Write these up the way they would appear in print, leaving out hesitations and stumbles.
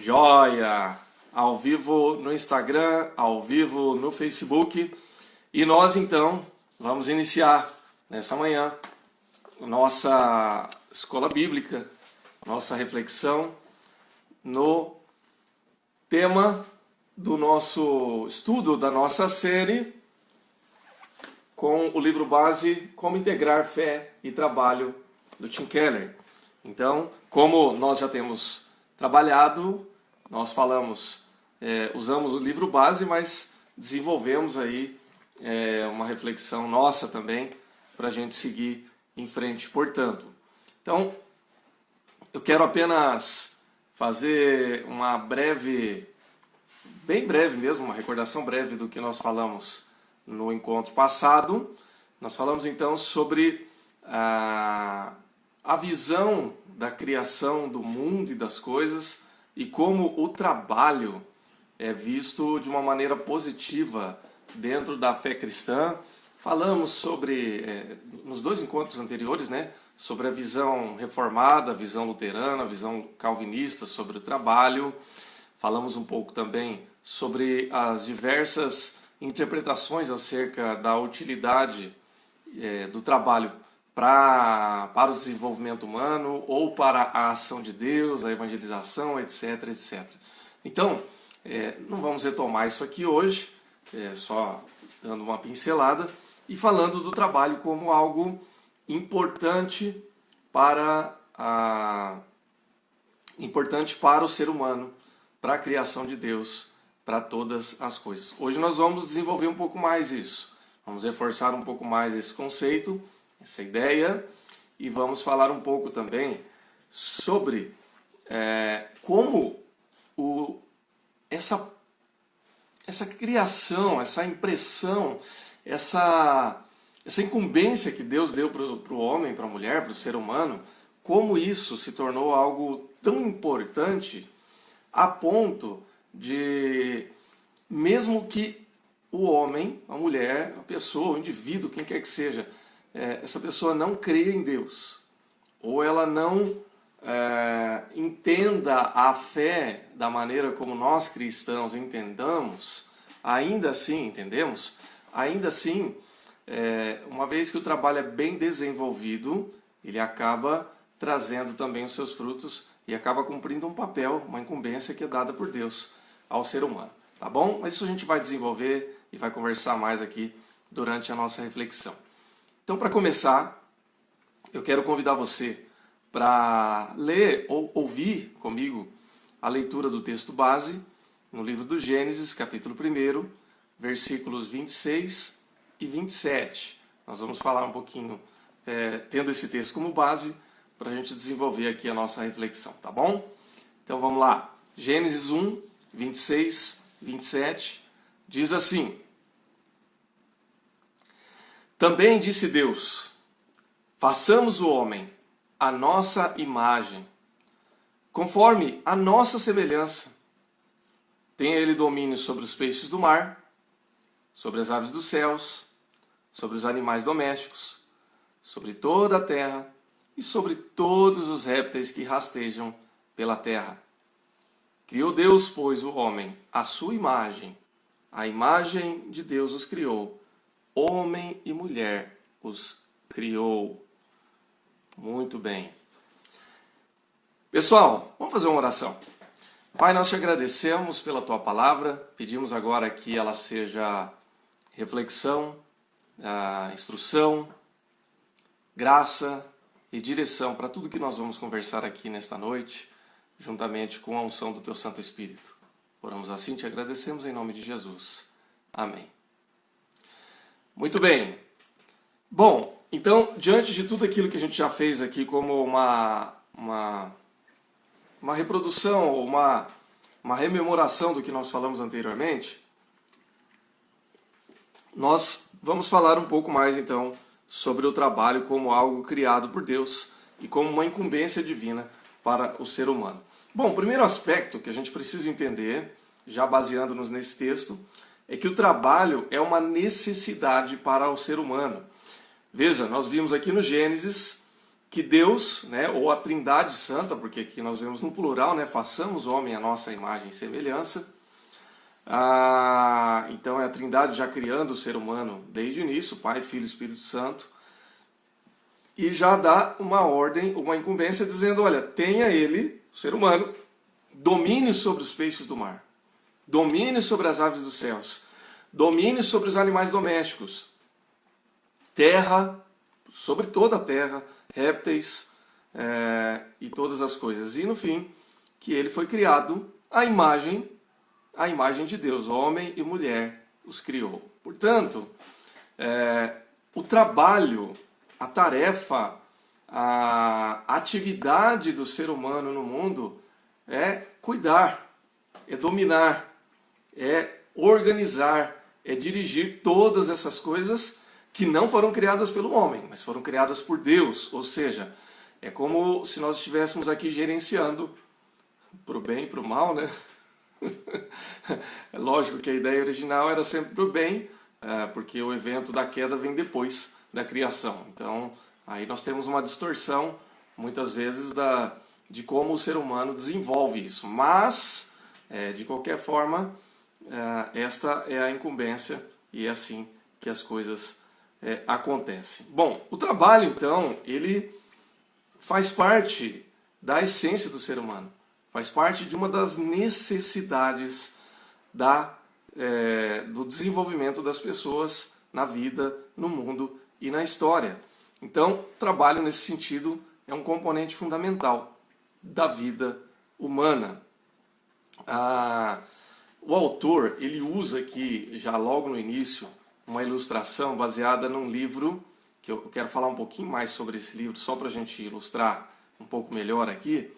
Joia! Ao vivo no Instagram, ao vivo no Facebook. E nós então vamos iniciar nessa manhã nossa escola bíblica, nossa reflexão no tema do nosso estudo, da nossa série, com o livro base Como Integrar Fé e Trabalho, do Tim Keller. Então, como nós já temos trabalhado, nós falamos, usamos o livro base, mas desenvolvemos aí uma reflexão nossa também, para a gente seguir em frente, portanto. Então, eu quero apenas fazer uma breve, bem breve mesmo, uma recordação breve do que nós falamos no encontro passado. Nós falamos então sobre a visão da criação do mundo e das coisas e como o trabalho é visto de uma maneira positiva dentro da fé cristã. Falamos sobre, nos dois encontros anteriores, né, sobre a visão reformada, a visão luterana, a visão calvinista sobre o trabalho. Falamos um pouco também sobre as diversas interpretações acerca da utilidade do trabalho para o desenvolvimento humano ou para a ação de Deus, a evangelização, etc, etc. Então, não vamos retomar isso aqui hoje, só dando uma pincelada e falando do trabalho como algo importante para o ser humano, para a criação de Deus, para todas as coisas. Hoje nós vamos desenvolver um pouco mais isso. Vamos reforçar um pouco mais esse conceito, essa ideia, e vamos falar um pouco também sobre como essa criação, essa impressão, essa incumbência que Deus deu para o homem, para a mulher, para o ser humano, como isso se tornou algo tão importante a ponto de, mesmo que o homem, a mulher, a pessoa, o indivíduo, quem quer que seja, essa pessoa não creia em Deus, ou ela não entenda a fé da maneira como nós cristãos entendamos, ainda assim, uma vez que o trabalho é bem desenvolvido, ele acaba trazendo também os seus frutos e acaba cumprindo um papel, uma incumbência que é dada por Deus ao ser humano. Tá bom? Mas isso a gente vai desenvolver e vai conversar mais aqui durante a nossa reflexão. Então, para começar, eu quero convidar você para ler ou ouvir comigo a leitura do texto base no livro do Gênesis, capítulo 1, versículos 26 e 27. Nós vamos falar um pouquinho, tendo esse texto como base, para a gente desenvolver aqui a nossa reflexão, tá bom? Então vamos lá. Gênesis 1, 26, 27, diz assim: Também disse Deus, façamos o homem à nossa imagem, conforme a nossa semelhança. Tenha ele domínio sobre os peixes do mar, sobre as aves dos céus, sobre os animais domésticos, sobre toda a terra e sobre todos os répteis que rastejam pela terra. Criou Deus, pois, o homem à sua imagem. A imagem de Deus os criou. Homem e mulher os criou. Muito bem. Pessoal, vamos fazer uma oração. Pai, nós te agradecemos pela tua palavra. Pedimos agora que ela seja reflexão, instrução, graça e direção para tudo que nós vamos conversar aqui nesta noite, juntamente com a unção do teu Santo Espírito. Oramos assim, te agradecemos em nome de Jesus. Amém. Muito bem. Bom, então, diante de tudo aquilo que a gente já fez aqui como uma reprodução, ou uma rememoração do que nós falamos anteriormente, nós vamos falar um pouco mais então sobre o trabalho como algo criado por Deus e como uma incumbência divina para o ser humano. Bom, o primeiro aspecto que a gente precisa entender, já baseando-nos nesse texto, é que o trabalho é uma necessidade para o ser humano. Veja, nós vimos aqui no Gênesis que Deus, né, ou a Trindade Santa, porque aqui nós vemos no plural, né, façamos o homem a nossa imagem e semelhança. Então é a Trindade já criando o ser humano desde o início, Pai, Filho e Espírito Santo, e já dá uma ordem, uma incumbência dizendo, olha, tenha ele, o ser humano, domine sobre os peixes do mar, domine sobre as aves dos céus, domine sobre os animais domésticos, terra, sobre toda a terra, répteis e todas as coisas. E no fim, que ele foi criado à imagem de Deus, homem e mulher os criou. Portanto, o trabalho, a tarefa, a atividade do ser humano no mundo é cuidar, é dominar, é organizar, é dirigir todas essas coisas que não foram criadas pelo homem, mas foram criadas por Deus. Ou seja, é como se nós estivéssemos aqui gerenciando para o bem e para o mal, né? É lógico que a ideia original era sempre para o bem, porque o evento da queda vem depois da criação. Então, aí nós temos uma distorção, muitas vezes, de como o ser humano desenvolve isso. Mas, de qualquer forma, esta é a incumbência e é assim que as coisas acontecem. Bom, o trabalho, então, ele faz parte da essência do ser humano. Faz parte de uma das necessidades do desenvolvimento das pessoas na vida, no mundo e na história. Então, trabalho nesse sentido é um componente fundamental da vida humana. O autor, ele usa aqui, já logo no início, uma ilustração baseada num livro, que eu quero falar um pouquinho mais sobre esse livro, só para a gente ilustrar um pouco melhor aqui.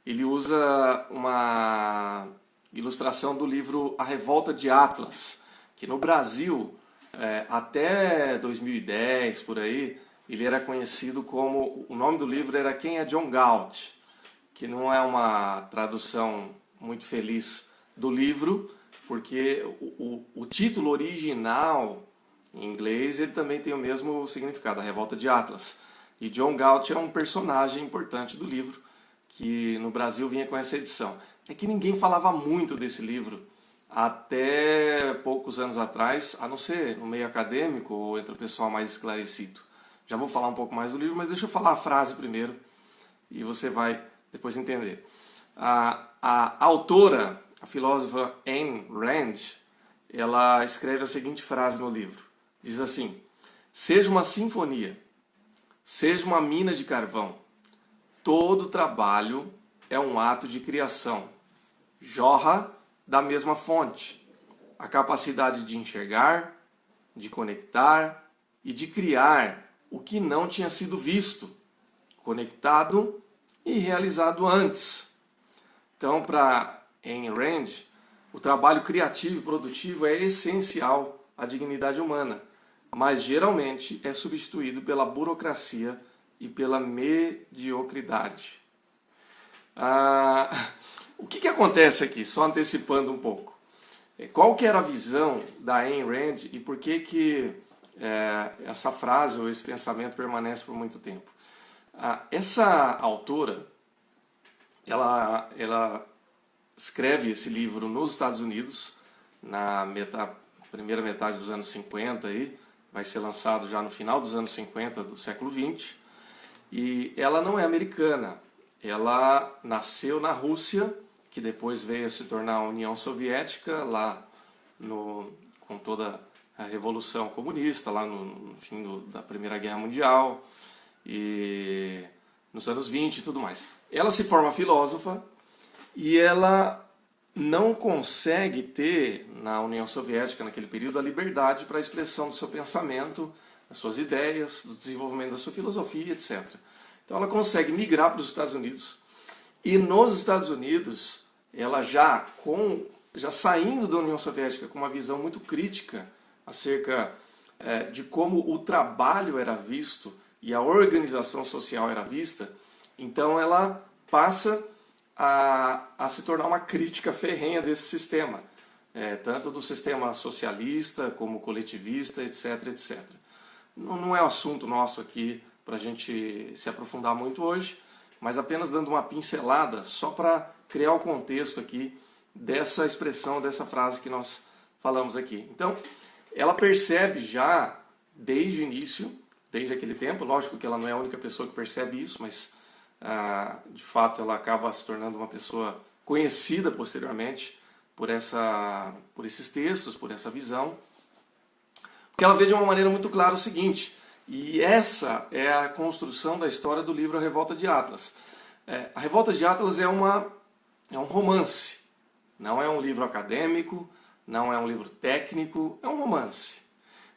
Ele usa uma ilustração do livro A Revolta de Atlas, que no Brasil, até 2010, por aí, ele era conhecido como... O nome do livro era Quem é John Galt, que não é uma tradução muito feliz do livro, porque o título original, em inglês, ele também tem o mesmo significado, A Revolta de Atlas. E John Galt é um personagem importante do livro, que no Brasil vinha com essa edição. É que ninguém falava muito desse livro até poucos anos atrás, a não ser no meio acadêmico ou entre o pessoal mais esclarecido. Já vou falar um pouco mais do livro, mas deixa eu falar a frase primeiro e você vai depois entender. A autora, a filósofa Ayn Rand, ela escreve a seguinte frase no livro. Diz assim: seja uma sinfonia, seja uma mina de carvão, todo trabalho é um ato de criação. Jorra da mesma fonte. A capacidade de enxergar, de conectar e de criar o que não tinha sido visto, conectado e realizado antes. Então, para Ayn Rand, o trabalho criativo e produtivo é essencial à dignidade humana, mas geralmente é substituído pela burocracia e pela mediocridade. O que acontece aqui, só antecipando um pouco? Qual que era a visão da Ayn Rand e por que essa frase ou esse pensamento permanece por muito tempo? Essa autora, ela escreve esse livro nos Estados Unidos, na primeira metade dos anos 50, aí, vai ser lançado já no final dos anos 50 do século 20, e ela não é americana, ela nasceu na Rússia, que depois veio a se tornar a União Soviética, lá com toda a Revolução Comunista, lá no fim da Primeira Guerra Mundial, e nos anos 20 e tudo mais. Ela se forma filósofa e ela não consegue ter, na União Soviética, naquele período, a liberdade para a expressão do seu pensamento, das suas ideias, do desenvolvimento da sua filosofia, etc. Então ela consegue migrar para os Estados Unidos, e nos Estados Unidos, ela já saindo da União Soviética com uma visão muito crítica acerca de como o trabalho era visto e a organização social era vista, então ela passa a se tornar uma crítica ferrenha desse sistema, tanto do sistema socialista como coletivista, etc, etc. Não é o assunto nosso aqui para a gente se aprofundar muito hoje, mas apenas dando uma pincelada só para criar o contexto aqui dessa expressão, dessa frase que nós falamos aqui. Então, ela percebe já desde o início, desde aquele tempo, lógico que ela não é a única pessoa que percebe isso, mas de fato ela acaba se tornando uma pessoa conhecida posteriormente por esses textos, por essa visão, porque ela vê de uma maneira muito clara o seguinte, e essa é a construção da história do livro A Revolta de Atlas. A Revolta de Atlas é um romance, não é um livro acadêmico, não é um livro técnico, é um romance.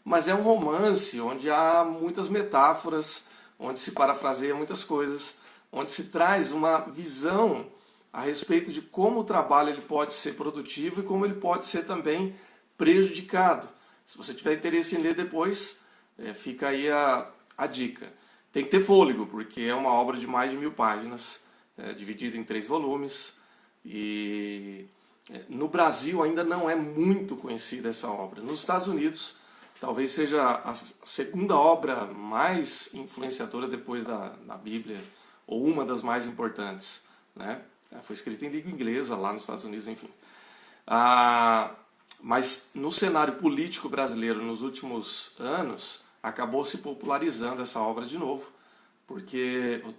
Mas é um romance onde há muitas metáforas, onde se parafraseia muitas coisas, onde se traz uma visão a respeito de como o trabalho ele pode ser produtivo e como ele pode ser também prejudicado. Se você tiver interesse em ler depois, fica aí a dica. Tem que ter fôlego, porque é uma obra de mais de 1000 páginas, dividida em 3 volumes, e no Brasil ainda não é muito conhecida essa obra. Nos Estados Unidos, talvez seja a segunda obra mais influenciadora depois da Bíblia, ou uma das mais importantes, né? Foi escrita em língua inglesa lá nos Estados Unidos, enfim. Mas no cenário político brasileiro nos últimos anos, acabou se popularizando essa obra de novo,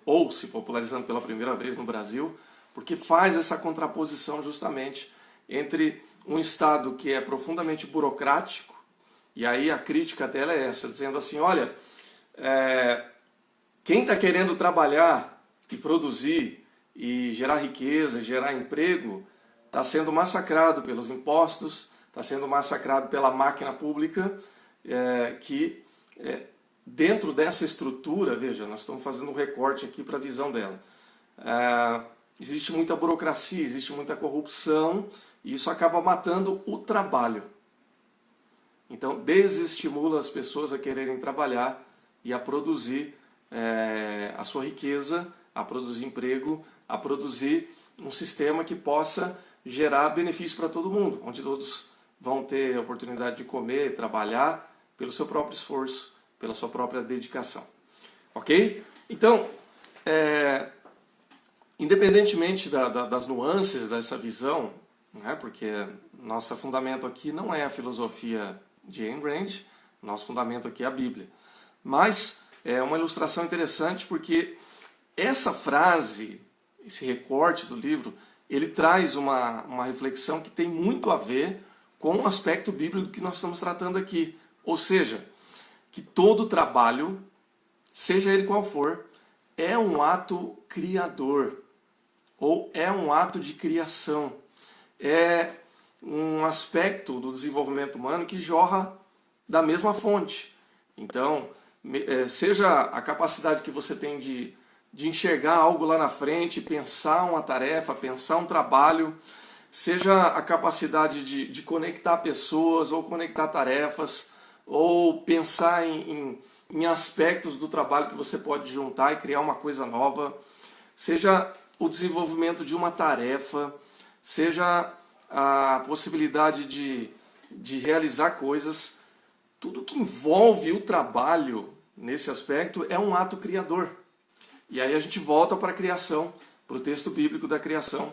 ou se popularizando pela primeira vez no Brasil, porque faz essa contraposição justamente entre um Estado que é profundamente burocrático, e aí a crítica dela é essa, dizendo assim, olha, quem está querendo trabalhar e produzir e gerar riqueza, gerar emprego, está sendo massacrado pelos impostos, está sendo massacrado pela máquina pública, que dentro dessa estrutura, veja, nós estamos fazendo um recorte aqui para a visão dela, existe muita burocracia, existe muita corrupção, e isso acaba matando o trabalho. Então, desestimula as pessoas a quererem trabalhar e a produzir a sua riqueza, a produzir emprego, a produzir um sistema que possa gerar benefício para todo mundo, onde todos vão ter a oportunidade de comer, trabalhar pelo seu próprio esforço, pela sua própria dedicação. Ok? Então, independentemente das nuances dessa visão, né, porque nosso fundamento aqui não é a filosofia de Ayn Rand, nosso fundamento aqui é a Bíblia. Mas é uma ilustração interessante porque essa frase, esse recorte do livro, ele traz uma reflexão que tem muito a ver com o aspecto bíblico que nós estamos tratando aqui. Ou seja, que todo trabalho, seja ele qual for, é um ato criador, ou é um ato de criação. É um aspecto do desenvolvimento humano que jorra da mesma fonte. Então, seja a capacidade que você tem de enxergar algo lá na frente, pensar uma tarefa, pensar um trabalho, seja a capacidade de conectar pessoas ou conectar tarefas, ou pensar em aspectos do trabalho que você pode juntar e criar uma coisa nova, seja o desenvolvimento de uma tarefa, seja a possibilidade de realizar coisas, tudo que envolve o trabalho nesse aspecto é um ato criador. E aí a gente volta para a criação, para o texto bíblico da criação,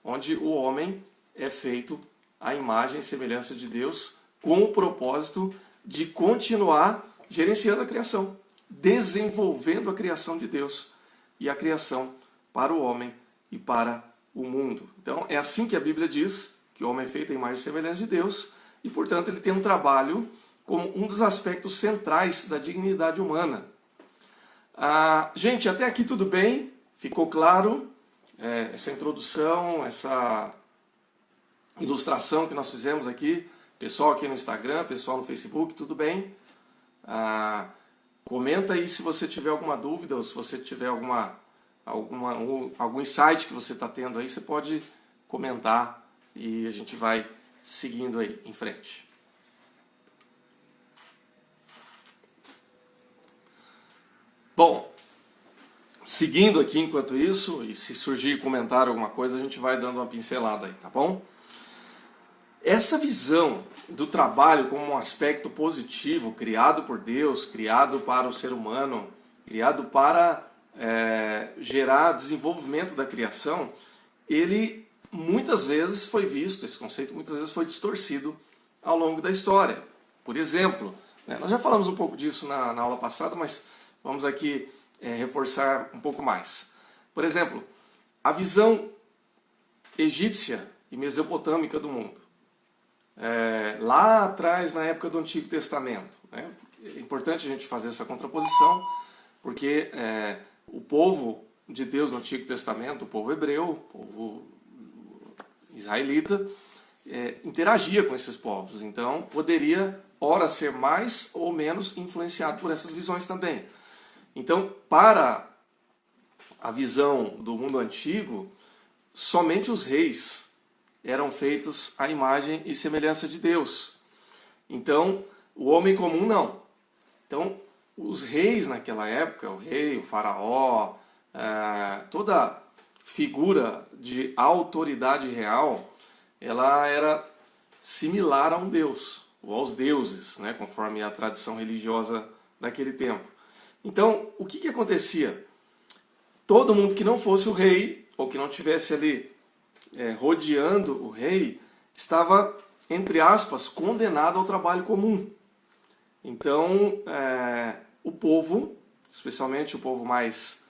onde o homem é feito à imagem e semelhança de Deus, com o propósito de continuar gerenciando a criação, desenvolvendo a criação de Deus e a criação para o homem e para o mundo. Então é assim que a Bíblia diz que o homem é feito à imagem e semelhança de Deus e, portanto, ele tem um trabalho como um dos aspectos centrais da dignidade humana. Gente, até aqui tudo bem? Ficou claro? Essa introdução, essa ilustração que nós fizemos aqui, pessoal aqui no Instagram, pessoal no Facebook, tudo bem? Comenta aí se você tiver alguma dúvida ou se você tiver algum insight que você está tendo aí, você pode comentar e a gente vai seguindo aí em frente. Bom, seguindo aqui enquanto isso, e se surgir comentário alguma coisa, a gente vai dando uma pincelada aí, tá bom? Essa visão do trabalho como um aspecto positivo, criado por Deus, criado para o ser humano, criado para gerar desenvolvimento da criação, ele muitas vezes foi visto, esse conceito muitas vezes foi distorcido ao longo da história. Por exemplo, nós já falamos um pouco disso na aula passada, mas vamos aqui reforçar um pouco mais. Por exemplo, a visão egípcia e mesopotâmica do mundo. Lá atrás, na época do Antigo Testamento. Né? É importante a gente fazer essa contraposição, porque o povo de Deus no Antigo Testamento, o povo hebreu, o povo israelita, interagia com esses povos. Então, poderia, ora, ser mais ou menos influenciado por essas visões também. Então, para a visão do mundo antigo, somente os reis eram feitos à imagem e semelhança de Deus. Então, o homem comum não. Então, os reis naquela época, o rei, o faraó, toda figura de autoridade real, ela era similar a um deus, ou aos deuses, né, conforme a tradição religiosa daquele tempo. Então, o que acontecia? Todo mundo que não fosse o rei, ou que não estivesse ali rodeando o rei, estava, entre aspas, condenado ao trabalho comum. Então, o povo, especialmente o povo mais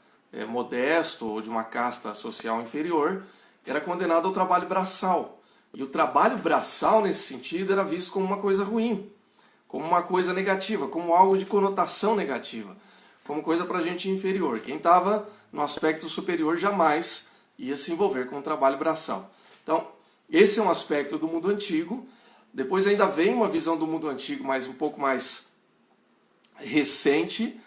modesto ou de uma casta social inferior, era condenado ao trabalho braçal. E o trabalho braçal, nesse sentido, era visto como uma coisa ruim, como uma coisa negativa, como algo de conotação negativa, como coisa para gente inferior. Quem estava no aspecto superior jamais ia se envolver com o trabalho braçal. Então, esse é um aspecto do mundo antigo. Depois ainda vem uma visão do mundo antigo, mas um pouco mais recente,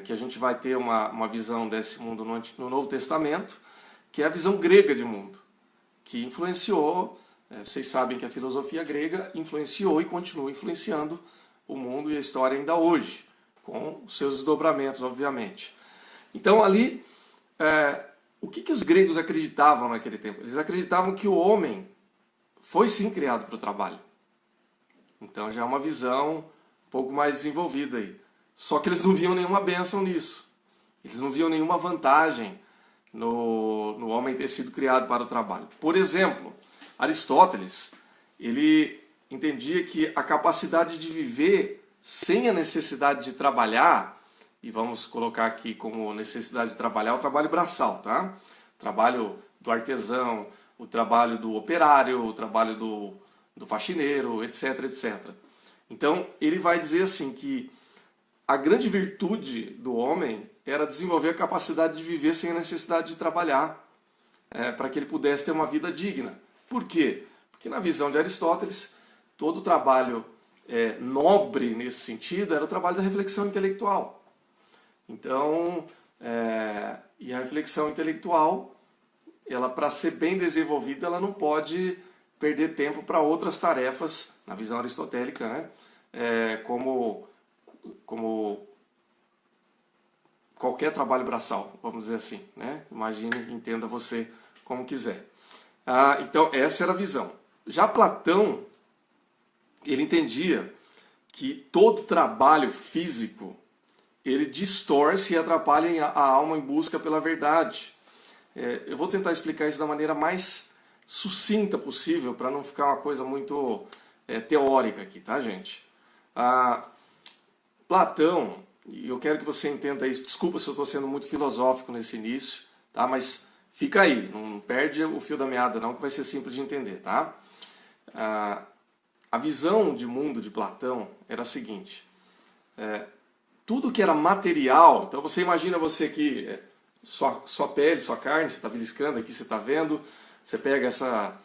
que a gente vai ter uma visão desse mundo no Novo Testamento, que é a visão grega de mundo, que influenciou, vocês sabem que a filosofia grega influenciou e continua influenciando o mundo e a história ainda hoje, com os seus desdobramentos, obviamente. Então, ali, o que os gregos acreditavam naquele tempo? Eles acreditavam que o homem foi sim criado para o trabalho. Então, já é uma visão um pouco mais desenvolvida aí. Só que eles não viam nenhuma bênção nisso. Eles não viam nenhuma vantagem no homem ter sido criado para o trabalho. Por exemplo, Aristóteles, ele entendia que a capacidade de viver sem a necessidade de trabalhar, e vamos colocar aqui como necessidade de trabalhar o trabalho braçal, tá? O trabalho do artesão, o trabalho do operário, o trabalho do faxineiro, etc, etc. Então, ele vai dizer assim que a grande virtude do homem era desenvolver a capacidade de viver sem a necessidade de trabalhar, para que ele pudesse ter uma vida digna. Por quê? Porque na visão de Aristóteles, todo o trabalho nobre nesse sentido era o trabalho da reflexão intelectual. Então, e a reflexão intelectual, ela, para ser bem desenvolvida, ela não pode perder tempo para outras tarefas, na visão aristotélica, né? Como qualquer trabalho braçal, vamos dizer assim, né? Imagine, entenda você como quiser. Então, essa era a visão. Já Platão, ele entendia que todo trabalho físico, ele distorce e atrapalha a alma em busca pela verdade. Eu vou tentar explicar isso da maneira mais sucinta possível, para não ficar uma coisa muito teórica aqui, tá, gente? Platão, e eu quero que você entenda isso, desculpa se eu estou sendo muito filosófico nesse início, tá? Mas fica aí, não perde o fio da meada não, que vai ser simples de entender, tá? A visão de mundo de Platão era a seguinte: tudo que era material, então você imagina você aqui, sua pele, sua carne, você está beliscando aqui, você está vendo, você pega essa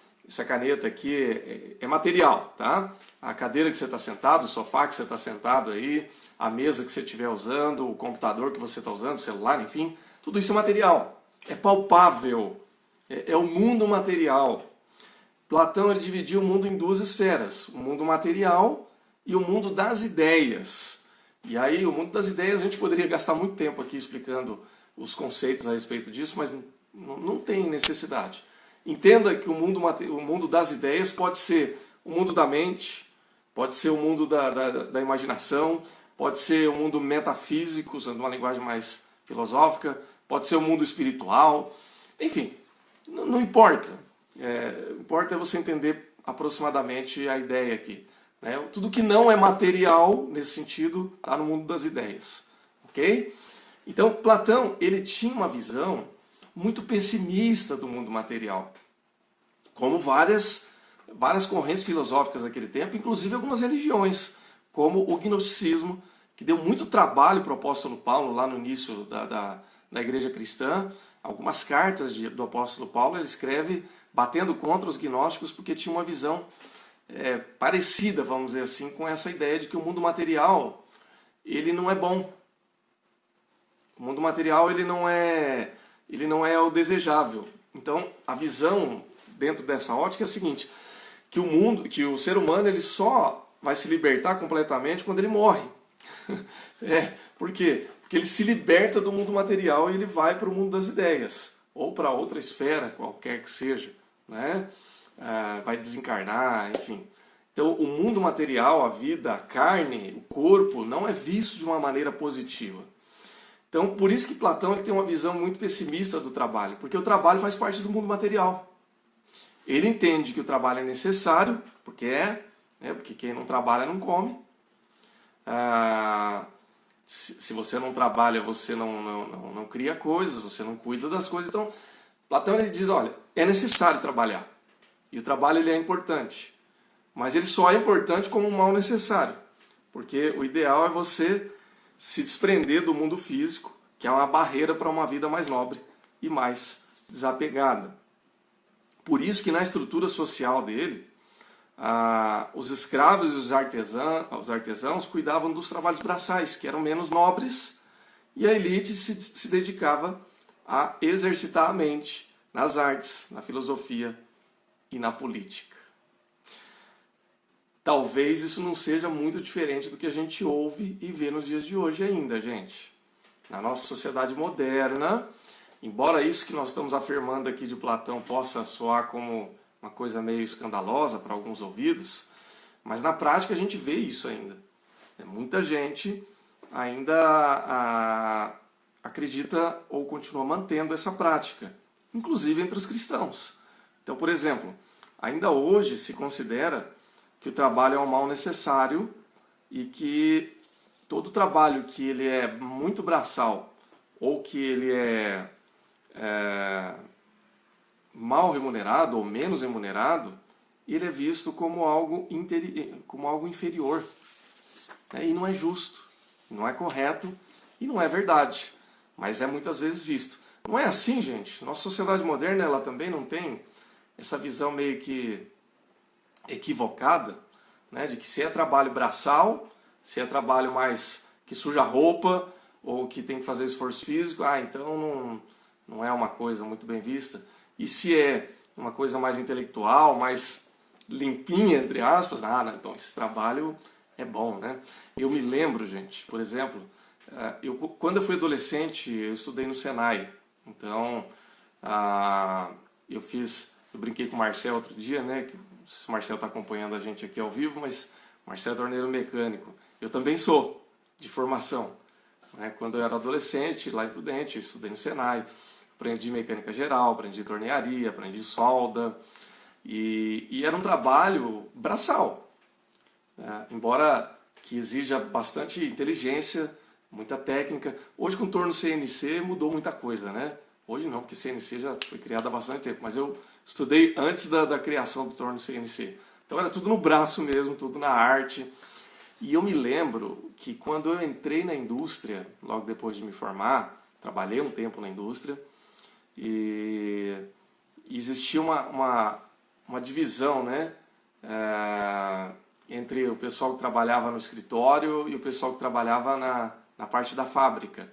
caneta aqui, é material, tá? A cadeira que você está sentado, o sofá que você está sentado aí, a mesa que você estiver usando, o computador que você está usando, o celular, enfim, tudo isso é material, é palpável, é o mundo material. Platão, ele dividiu o mundo em duas esferas, o mundo material e o mundo das ideias. E aí, o mundo das ideias, a gente poderia gastar muito tempo aqui explicando os conceitos a respeito disso, mas não tem necessidade. Entenda que o mundo das ideias pode ser o mundo da mente, pode ser o mundo da imaginação, pode ser o mundo metafísico, usando uma linguagem mais filosófica, pode ser o mundo espiritual, enfim, não importa. O que importa é você entender aproximadamente a ideia aqui. Né? Tudo que não é material, nesse sentido, está no mundo das ideias. Ok? Então, Platão ele tinha uma visão muito pessimista do mundo material, como várias correntes filosóficas daquele tempo, inclusive algumas religiões, como o gnosticismo, que deu muito trabalho para o apóstolo Paulo lá no início da igreja cristã. Algumas cartas do apóstolo Paulo ele escreve batendo contra os gnósticos porque tinha uma visão parecida, vamos dizer assim, com essa ideia de que o mundo material ele não é bom. O mundo material ele não é o desejável. Então a visão dentro dessa ótica é a seguinte, que o ser humano ele só vai se libertar completamente quando ele morre. Por quê? Porque ele se liberta do mundo material e ele vai para o mundo das ideias, ou para outra esfera, qualquer que seja, né? Vai desencarnar, enfim. Então o mundo material, a vida, a carne, o corpo, não é visto de uma maneira positiva. Então por isso que Platão ele tem uma visão muito pessimista do trabalho, porque o trabalho faz parte do mundo material. Ele entende que o trabalho é necessário, porque porque quem não trabalha não come. Se você não trabalha, você não cria coisas, você não cuida das coisas. Então, Platão ele diz, olha, é necessário trabalhar. E o trabalho ele é importante. Mas ele só é importante como um mal necessário. Porque o ideal é você se desprender do mundo físico, que é uma barreira para uma vida mais nobre e mais desapegada. Por isso que na estrutura social dele, os escravos e os artesãos cuidavam dos trabalhos braçais, que eram menos nobres, e a elite se dedicava a exercitar a mente nas artes, na filosofia e na política. Talvez isso não seja muito diferente do que a gente ouve e vê nos dias de hoje ainda, gente. Na nossa sociedade moderna, embora isso que nós estamos afirmando aqui de Platão possa soar como uma coisa meio escandalosa para alguns ouvidos, mas na prática a gente vê isso ainda. Muita gente ainda acredita ou continua mantendo essa prática, inclusive entre os cristãos. Então, por exemplo, ainda hoje se considera que o trabalho é um mal necessário e que todo trabalho que ele é muito braçal ou que ele é mal remunerado ou menos remunerado, ele é visto como algo inferior. E não é justo, não é correto e não é verdade, mas é muitas vezes visto. Não é assim, gente. Nossa sociedade moderna ela também não tem essa visão meio que equivocada, né, de que se é trabalho braçal, se é trabalho mais que suja roupa ou que tem que fazer esforço físico, então não é uma coisa muito bem vista. E se é uma coisa mais intelectual, mais limpinha, entre aspas, então esse trabalho é bom, né? Eu me lembro, gente, por exemplo, quando eu fui adolescente, eu estudei no Senai. Então, eu brinquei com o Marcel outro dia, né? Que, não sei se o Marcel está acompanhando a gente aqui ao vivo, mas o Marcel é torneiro mecânico. Eu também sou, de formação. Quando eu era adolescente, lá em Prudente, eu estudei no Senai. Aprendi mecânica geral, aprendi tornearia, aprendi solda. E era um trabalho braçal. Embora que exija bastante inteligência, muita técnica. Hoje com o torno CNC mudou muita coisa, né? Hoje não, porque CNC já foi criado há bastante tempo. Mas eu estudei antes da criação do torno CNC. Então era tudo no braço mesmo, tudo na arte. E eu me lembro que quando eu entrei na indústria, logo depois de me formar, trabalhei um tempo na indústria, e existia uma divisão, né, entre o pessoal que trabalhava no escritório e o pessoal que trabalhava na parte da fábrica.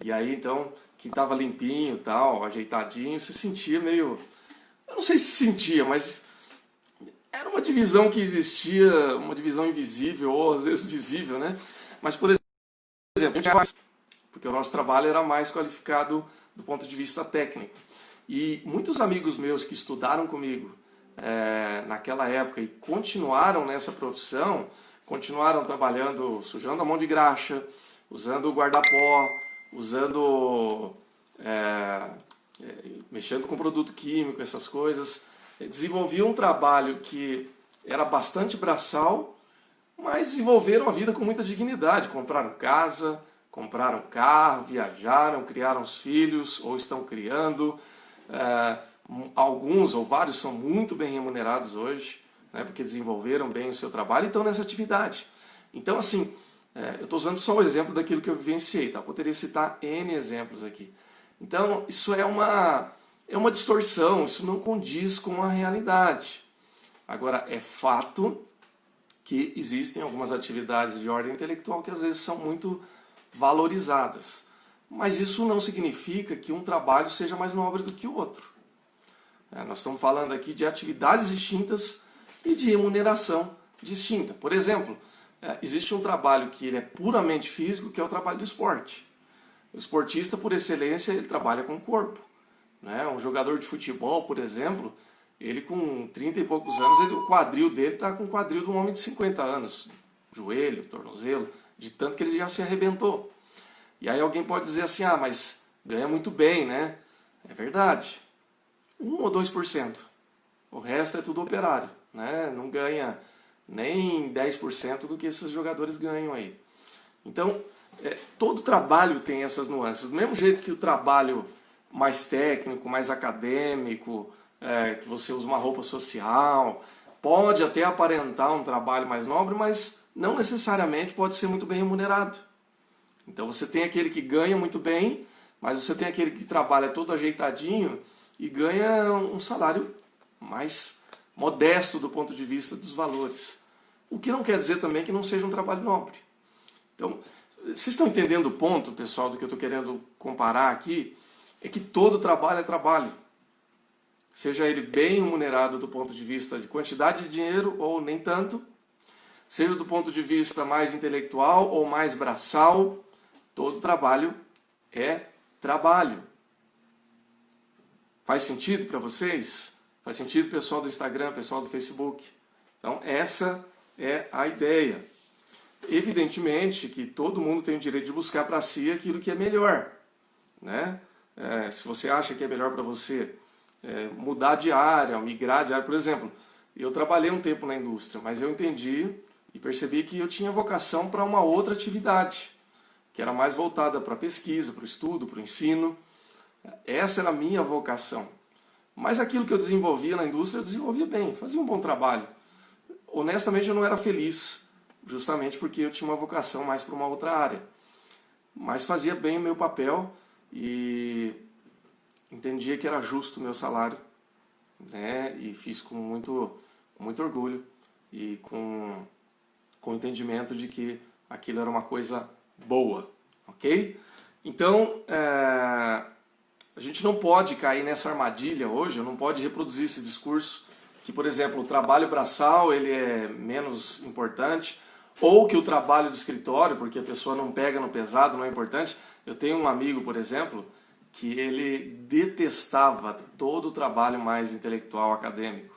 E aí então, quem estava limpinho, tal, ajeitadinho, se sentia meio... Eu não sei se sentia, mas era uma divisão que existia, uma divisão invisível, ou às vezes visível, né? Mas, por exemplo, porque o nosso trabalho era mais qualificado do ponto de vista técnico. E muitos amigos meus que estudaram comigo naquela época e continuaram nessa profissão, continuaram trabalhando, sujando a mão de graxa, usando o guarda-pó, usando, mexendo com produto químico, essas coisas. Desenvolviam um trabalho que era bastante braçal, mas desenvolveram a vida com muita dignidade. Compraram casa, compraram carro, viajaram, criaram os filhos ou estão criando. Alguns ou vários são muito bem remunerados hoje, né, porque desenvolveram bem o seu trabalho e estão nessa atividade. Então, assim, eu estou usando só um exemplo daquilo que eu vivenciei, tá? Eu poderia citar N exemplos aqui. Então, isso é uma distorção, isso não condiz com a realidade. Agora, é fato que existem algumas atividades de ordem intelectual que às vezes são muito valorizadas. Mas isso não significa que um trabalho seja mais nobre do que o outro. Nós estamos falando aqui de atividades distintas e de remuneração distinta. Por exemplo, existe um trabalho que ele é puramente físico, que é o trabalho do esporte. O esportista, por excelência, ele trabalha com o corpo. Um jogador de futebol, por exemplo, ele com 30 e poucos anos, o quadril dele está com o quadril de um homem de 50 anos. Joelho, tornozelo, de tanto que ele já se arrebentou. E aí alguém pode dizer assim, mas ganha muito bem, né? É verdade. 1 ou 2%. O resto é tudo operário, né? Não ganha nem 10% do que esses jogadores ganham aí. Então, todo trabalho tem essas nuances. Do mesmo jeito que o trabalho mais técnico, mais acadêmico, que você usa uma roupa social, pode até aparentar um trabalho mais nobre, mas não necessariamente pode ser muito bem remunerado. Então você tem aquele que ganha muito bem, mas você tem aquele que trabalha todo ajeitadinho e ganha um salário mais modesto do ponto de vista dos valores. O que não quer dizer também que não seja um trabalho nobre. Então, vocês estão entendendo o ponto, pessoal, do que eu estou querendo comparar aqui? É que todo trabalho é trabalho. Seja ele bem remunerado do ponto de vista de quantidade de dinheiro ou nem tanto, seja do ponto de vista mais intelectual ou mais braçal, todo trabalho é trabalho. Faz sentido para vocês? Faz sentido, pessoal do Instagram, pessoal do Facebook? Então, essa é a ideia. Evidentemente que todo mundo tem o direito de buscar para si aquilo que é melhor, né? Se você acha que é melhor para você mudar de área, migrar de área, por exemplo, eu trabalhei um tempo na indústria, mas eu entendi e percebi que eu tinha vocação para uma outra atividade, que era mais voltada para a pesquisa, para o estudo, para o ensino. Essa era a minha vocação. Mas aquilo que eu desenvolvia na indústria, eu desenvolvia bem, fazia um bom trabalho. Honestamente, eu não era feliz, justamente porque eu tinha uma vocação mais para uma outra área. Mas fazia bem o meu papel e entendia que era justo o meu salário, né? E fiz com muito orgulho e com o entendimento de que aquilo era uma coisa boa, ok? Então, a gente não pode cair nessa armadilha hoje, não pode reproduzir esse discurso que, por exemplo, o trabalho braçal ele é menos importante, ou que o trabalho do escritório, porque a pessoa não pega no pesado, não é importante. Eu tenho um amigo, por exemplo, que ele detestava todo o trabalho mais intelectual, acadêmico.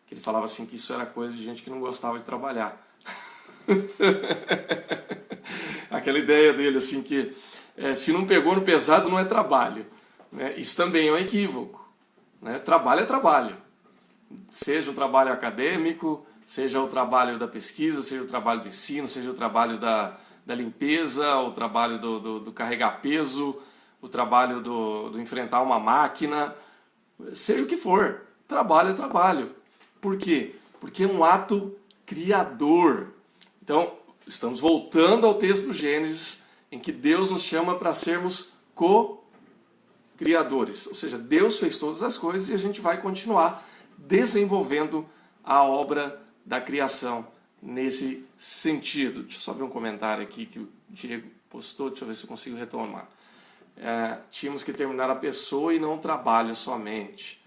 Que ele falava assim que isso era coisa de gente que não gostava de trabalhar. Aquela ideia dele assim que se não pegou no pesado não é trabalho, né? Isso também é um equívoco, né? Trabalho é trabalho. Seja o trabalho acadêmico, seja o trabalho da pesquisa, seja o trabalho do ensino, seja o trabalho da limpeza, o trabalho do carregar peso, o trabalho do enfrentar uma máquina, seja o que for, trabalho é trabalho. Por quê? Porque é um ato criador. Então, estamos voltando ao texto do Gênesis, em que Deus nos chama para sermos co-criadores. Ou seja, Deus fez todas as coisas e a gente vai continuar desenvolvendo a obra da criação nesse sentido. Deixa eu só ver um comentário aqui que o Diego postou, deixa eu ver se eu consigo retomar. Tínhamos que terminar a pessoa e não o trabalho somente.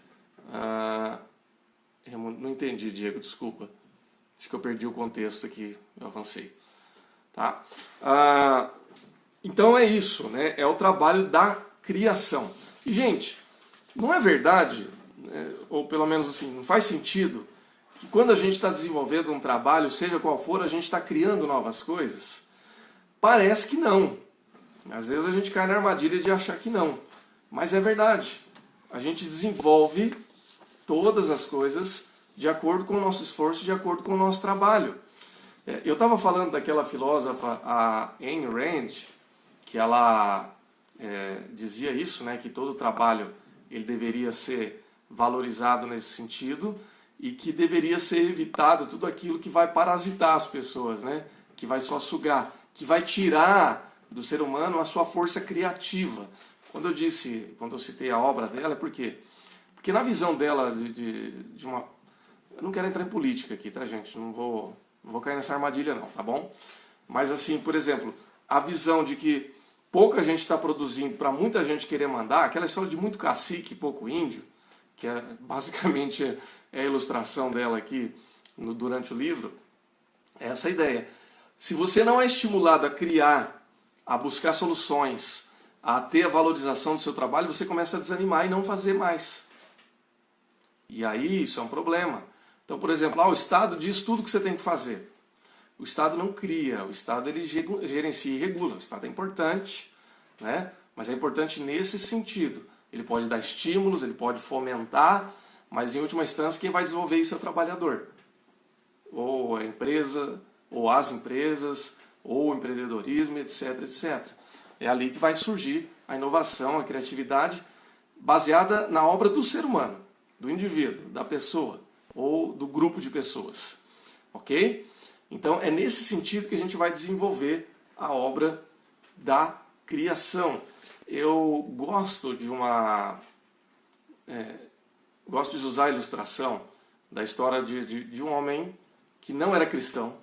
Eu não entendi, Diego, desculpa. Acho que eu perdi o contexto aqui, eu avancei. Tá? Então é isso, né? É o trabalho da criação. E, gente, não é verdade, ou pelo menos assim, não faz sentido que quando a gente está desenvolvendo um trabalho, seja qual for, a gente está criando novas coisas? Parece que não. Às vezes a gente cai na armadilha de achar que não, mas é verdade. A gente desenvolve todas as coisas de acordo com o nosso esforço, de acordo com o nosso trabalho. Eu estava falando daquela filósofa, a Ayn Rand, que ela dizia isso, né, que todo trabalho ele deveria ser valorizado nesse sentido e que deveria ser evitado tudo aquilo que vai parasitar as pessoas, né, que vai só sugar, que vai tirar do ser humano a sua força criativa. Quando eu citei a obra dela, é por quê? Porque na visão dela de uma... Eu não quero entrar em política aqui, tá, gente? Não vou cair nessa armadilha não, tá bom? Mas assim, por exemplo, a visão de que pouca gente está produzindo para muita gente querer mandar, aquela história de muito cacique e pouco índio, que basicamente é a ilustração dela aqui durante o livro, é essa ideia. Se você não é estimulado a criar, a buscar soluções, a ter a valorização do seu trabalho, você começa a desanimar e não fazer mais. E aí isso é um problema. Então, por exemplo, o Estado diz tudo que você tem que fazer. O Estado não cria, o Estado ele gerencia e regula. O Estado é importante, né? Mas é importante nesse sentido. Ele pode dar estímulos, ele pode fomentar, mas em última instância quem vai desenvolver isso é o trabalhador. Ou a empresa, ou as empresas, ou o empreendedorismo, etc, etc. É ali que vai surgir a inovação, a criatividade, baseada na obra do ser humano, do indivíduo, da pessoa, ou do grupo de pessoas. Ok? Então é nesse sentido que a gente vai desenvolver a obra da criação. Eu gosto de gosto de usar a ilustração da história de um homem que não era cristão,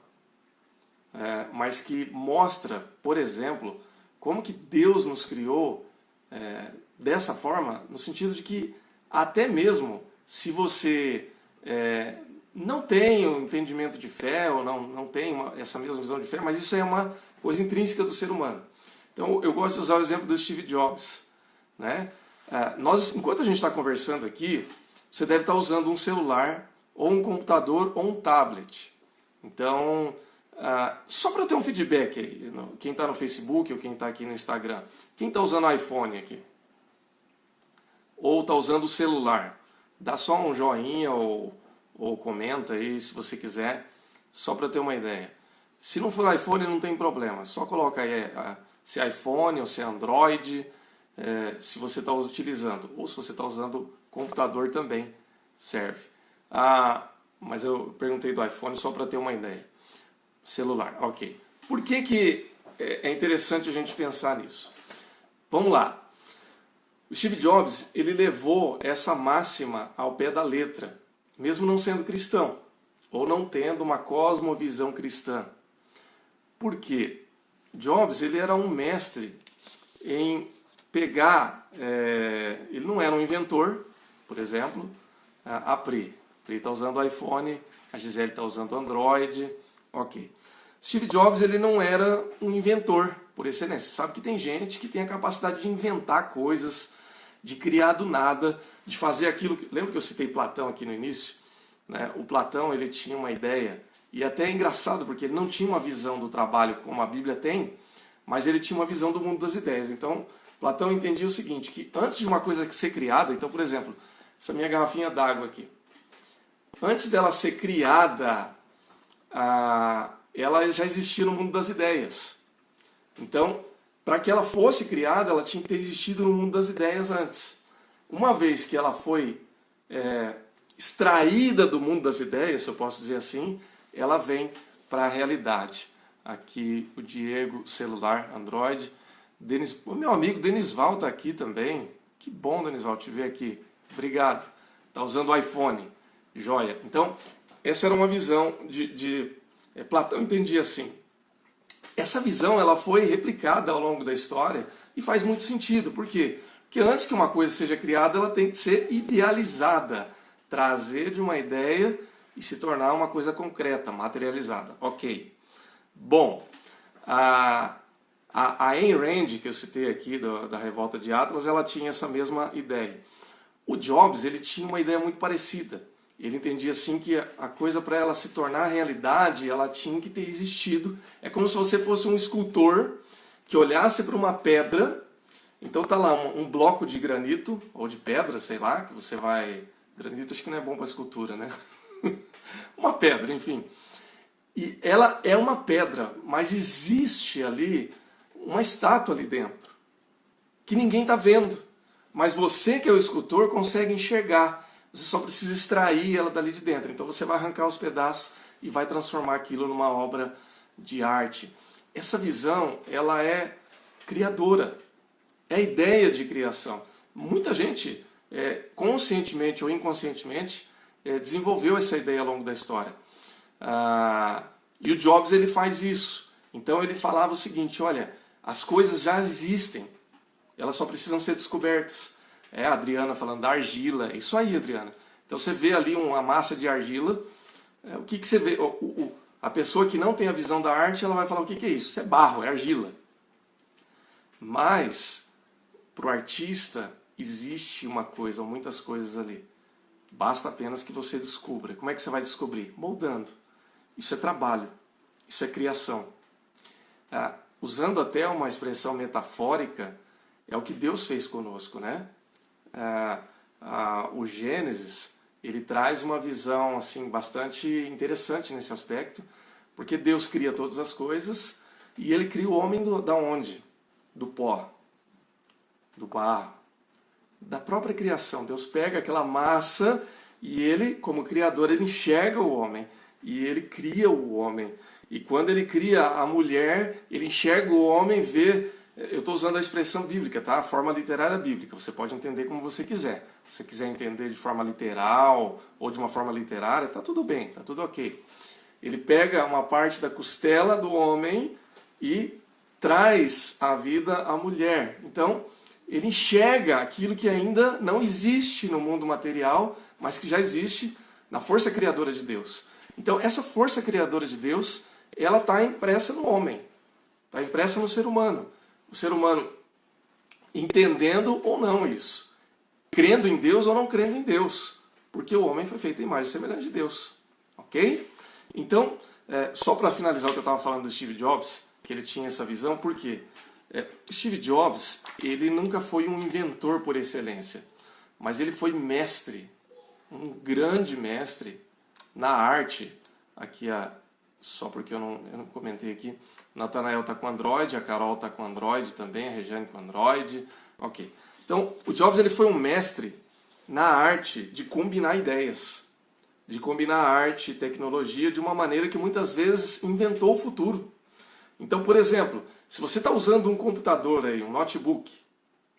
mas que mostra, por exemplo, como que Deus nos criou dessa forma, no sentido de que até mesmo se você não tem um entendimento de fé, ou não tem essa mesma visão de fé, mas isso é uma coisa intrínseca do ser humano. Então eu gosto de usar o exemplo do Steve Jobs, né? Enquanto a gente está conversando aqui, você deve estar usando um celular, ou um computador, ou um tablet. Então, só para eu ter um feedback aí, quem está no Facebook ou quem está aqui no Instagram, quem está usando iPhone aqui? Ou está usando o celular? Dá só um joinha ou comenta aí se você quiser, só para eu ter uma ideia. Se não for iPhone não tem problema, só coloca aí se é iPhone ou se é Android, se você está utilizando, ou se você está usando computador também serve. Mas eu perguntei do iPhone só para ter uma ideia. Celular, ok. Por que é interessante a gente pensar nisso? Vamos lá. O Steve Jobs ele levou essa máxima ao pé da letra, mesmo não sendo cristão, ou não tendo uma cosmovisão cristã. Por quê? Jobs ele era um mestre em pegar... ele não era um inventor, por exemplo, a Pri está usando o iPhone, a Gisele está usando o Android, ok. Steve Jobs ele não era um inventor, por excelência. Você sabe que tem gente que tem a capacidade de inventar coisas, de criar do nada, de fazer aquilo... Lembra que eu citei Platão aqui no início? Né? O Platão ele tinha uma ideia, e até é engraçado porque ele não tinha uma visão do trabalho como a Bíblia tem, mas ele tinha uma visão do mundo das ideias. Então, Platão entendia o seguinte, que antes de uma coisa ser criada, então, por exemplo, essa minha garrafinha d'água aqui, antes dela ser criada, ela já existia no mundo das ideias. Então, para que ela fosse criada, ela tinha que ter existido no mundo das ideias antes. Uma vez que ela foi extraída do mundo das ideias, se eu posso dizer assim, ela vem para a realidade. Aqui o Diego, celular, Android. O meu amigo Denisval está aqui também. Que bom, Denisval, te ver aqui. Obrigado. Está usando o iPhone. Joia. Então, essa era uma visão Platão entendia assim. Essa visão ela foi replicada ao longo da história e faz muito sentido. Por quê? Porque antes que uma coisa seja criada, ela tem que ser idealizada. Trazer de uma ideia e se tornar uma coisa concreta, materializada. Ok. Bom, a Ayn Rand, que eu citei aqui, da Revolta de Atlas, ela tinha essa mesma ideia. O Jobs ele tinha uma ideia muito parecida. Ele entendia assim que a coisa para ela se tornar realidade, ela tinha que ter existido. É como se você fosse um escultor que olhasse para uma pedra. Então tá lá um bloco de granito, ou de pedra, sei lá, que você vai... Granito acho que não é bom para escultura, né? Uma pedra, enfim. E ela é uma pedra, mas existe ali uma estátua ali dentro, que ninguém está vendo. Mas você, que é o escultor, consegue enxergar. Você só precisa extrair ela dali de dentro. Então você vai arrancar os pedaços e vai transformar aquilo numa obra de arte. Essa visão, ela é criadora. É a ideia de criação. Muita gente, conscientemente ou inconscientemente, desenvolveu essa ideia ao longo da história. E o Jobs ele faz isso. Então ele falava o seguinte, olha, as coisas já existem, elas só precisam ser descobertas. A Adriana falando da argila, isso aí, Adriana. Então você vê ali uma massa de argila, o que você vê? A pessoa que não tem a visão da arte, ela vai falar, o que é isso? Isso é barro, é argila. Mas, para o artista, existe uma coisa, ou muitas coisas ali. Basta apenas que você descubra. Como é que você vai descobrir? Moldando. Isso é trabalho, isso é criação. Usando até uma expressão metafórica, é o que Deus fez conosco, né? O Gênesis, ele traz uma visão assim, bastante interessante nesse aspecto, porque Deus cria todas as coisas e ele cria o homem da onde? Do pó, do barro, da própria criação. Deus pega aquela massa e ele, como criador, ele enxerga o homem e ele cria o homem. E quando ele cria a mulher, ele enxerga o homem, vê... Eu estou usando a expressão bíblica, tá? A forma literária bíblica. Você pode entender como você quiser. Se você quiser entender de forma literal ou de uma forma literária, tá tudo bem, tá tudo ok. Ele pega uma parte da costela do homem e traz à vida a mulher. Então, ele enxerga aquilo que ainda não existe no mundo material, mas que já existe na força criadora de Deus. Então, essa força criadora de Deus, ela está impressa no homem, está impressa no ser humano. O ser humano entendendo ou não isso, crendo em Deus ou não crendo em Deus, porque o homem foi feito à imagem e semelhança de Deus. Ok? Então, só para finalizar o que eu estava falando do Steve Jobs, que ele tinha essa visão, por quê? Steve Jobs, ele nunca foi um inventor por excelência, mas ele foi mestre, um grande mestre na arte. Aqui, só porque eu não comentei aqui, Natanael está com Android, a Carol está com Android também, a Regiane com Android. Ok. Então, o Jobs ele foi um mestre na arte de combinar ideias, de combinar arte e tecnologia de uma maneira que muitas vezes inventou o futuro. Então, por exemplo, se você está usando um computador, aí, um notebook,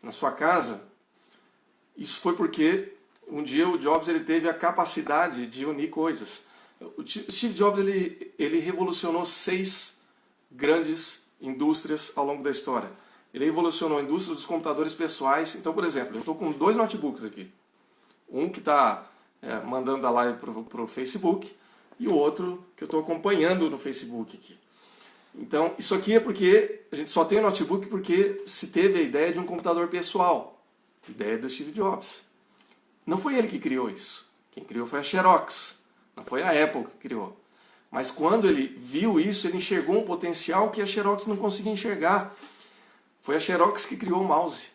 na sua casa, isso foi porque um dia o Jobs ele teve a capacidade de unir coisas. O Steve Jobs ele revolucionou 6 grandes indústrias ao longo da história. Ele revolucionou a indústria dos computadores pessoais. Então, por exemplo, eu estou com 2 notebooks aqui. Um que está mandando a live para o Facebook e o outro que eu estou acompanhando no Facebook aqui. Então, isso aqui é porque a gente só tem o notebook porque se teve a ideia de um computador pessoal. Ideia do Steve Jobs. Não foi ele que criou isso. Quem criou foi a Xerox. Não foi a Apple que criou. Mas quando ele viu isso, ele enxergou um potencial que a Xerox não conseguia enxergar. Foi a Xerox que criou o mouse.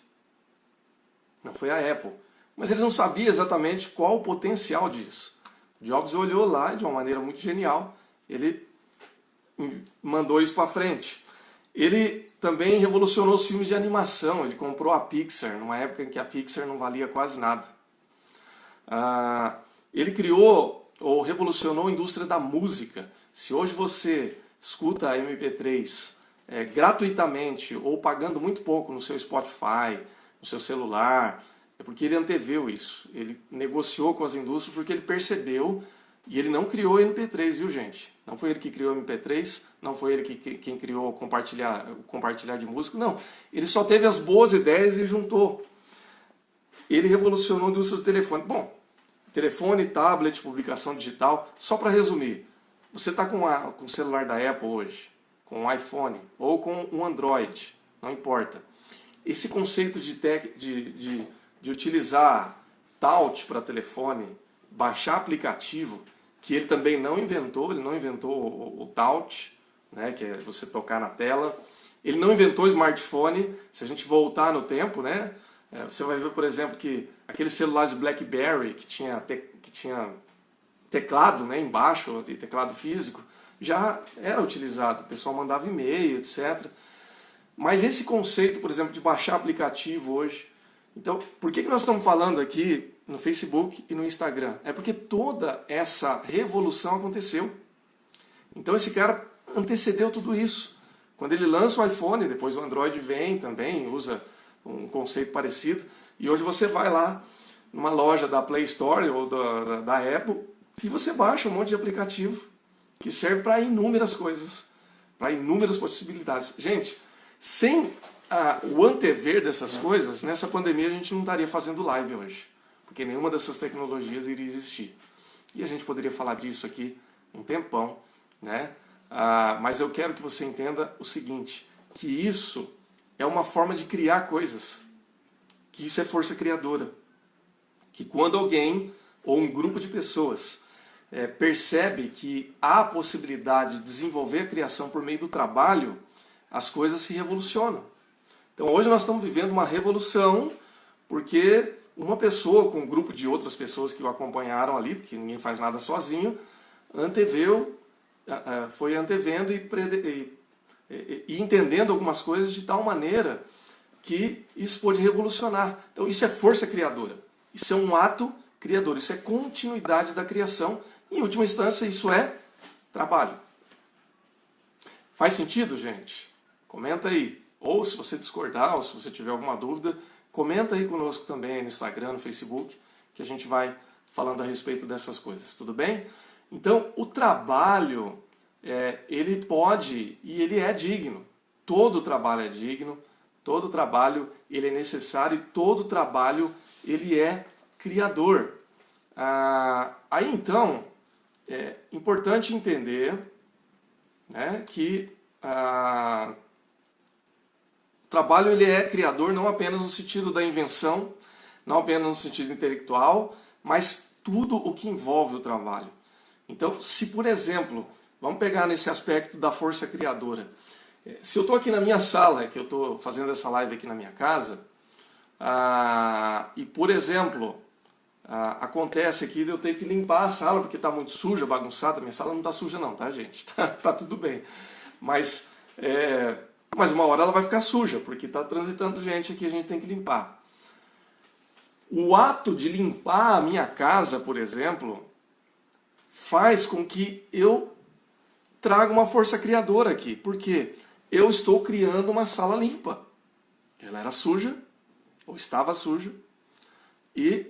Não foi a Apple. Mas ele não sabia exatamente qual o potencial disso. Jobs olhou lá de uma maneira muito genial. Ele mandou isso para frente. Ele também revolucionou os filmes de animação. Ele comprou a Pixar, numa época em que a Pixar não valia quase nada. Ele criou ou revolucionou a indústria da música. Se hoje você escuta a MP3 gratuitamente ou pagando muito pouco no seu Spotify, no seu celular, é porque ele anteveu isso. Ele negociou com as indústrias porque ele percebeu, e ele não criou o MP3, viu gente? Não foi ele que criou o MP3, não foi ele quem criou compartilhar de música, não. Ele só teve as boas ideias e juntou. Ele revolucionou a indústria do telefone. Bom, telefone, tablet, publicação digital. Só para resumir, você está com o celular da Apple hoje, com um iPhone ou com um Android, não importa. Esse conceito de utilizar touch para telefone, baixar aplicativo, que ele também não inventou, ele não inventou o touch, né, que é você tocar na tela. Ele não inventou o smartphone. Se a gente voltar no tempo, né, você vai ver, por exemplo, que aqueles celulares BlackBerry que tinha teclado, né, embaixo, de teclado físico, já era utilizado. O pessoal mandava e-mail, etc. Mas esse conceito, por exemplo, de baixar aplicativo hoje... Então, por que nós estamos falando aqui no Facebook e no Instagram? É porque toda essa revolução aconteceu. Então esse cara antecedeu tudo isso. Quando ele lança o iPhone, depois o Android vem também, usa um conceito parecido. E hoje você vai lá numa loja da Play Store ou da Apple e você baixa um monte de aplicativo que serve para inúmeras coisas, para inúmeras possibilidades. Gente, sem o antever dessas coisas, nessa pandemia a gente não estaria fazendo live hoje, porque nenhuma dessas tecnologias iria existir. E a gente poderia falar disso aqui um tempão, né? Mas eu quero que você entenda o seguinte, que isso é uma forma de criar coisas, que isso é força criadora, que quando alguém ou um grupo de pessoas percebe que há a possibilidade de desenvolver a criação por meio do trabalho, as coisas se revolucionam. Então hoje nós estamos vivendo uma revolução porque uma pessoa com um grupo de outras pessoas que o acompanharam ali, porque ninguém faz nada sozinho, foi antevendo e entendendo algumas coisas de tal maneira que isso pode revolucionar. Então isso é força criadora, isso é um ato criador, isso é continuidade da criação. Em última instância, isso é trabalho. Faz sentido, gente? Comenta aí. Ou se você discordar, ou se você tiver alguma dúvida, comenta aí conosco também no Instagram, no Facebook, que a gente vai falando a respeito dessas coisas, tudo bem? Então, o trabalho, ele pode e ele é digno. Todo trabalho é digno, todo trabalho ele é necessário e todo trabalho ele é criador. Aí então, é importante entender, né, que o trabalho ele é criador não apenas no sentido da invenção, não apenas no sentido intelectual, mas tudo o que envolve o trabalho. Então, se por exemplo, vamos pegar nesse aspecto da força criadora. Se eu estou aqui na minha sala, que eu estou fazendo essa live aqui na minha casa, e por exemplo, acontece aqui de eu ter que limpar a sala porque está muito suja, bagunçada. Minha sala não está suja não, tá, gente? Tá tudo bem. Mas uma hora ela vai ficar suja, porque está transitando gente aqui, a gente tem que limpar. O ato de limpar a minha casa, por exemplo, faz com que eu traga uma força criadora aqui. Porque eu estou criando uma sala limpa. Ela era suja, ou estava suja, e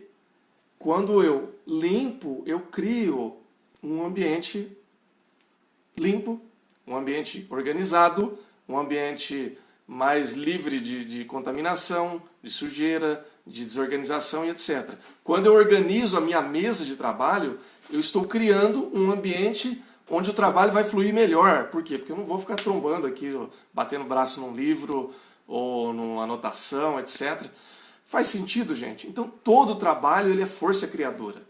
quando eu limpo, eu crio um ambiente limpo, um ambiente organizado, um ambiente mais livre de contaminação, de sujeira, de desorganização e etc. Quando eu organizo a minha mesa de trabalho, eu estou criando um ambiente onde o trabalho vai fluir melhor. Por quê? Porque eu não vou ficar trombando aqui, batendo o braço num livro ou numa anotação, etc. Faz sentido, gente? Então todo o trabalho ele é força criadora.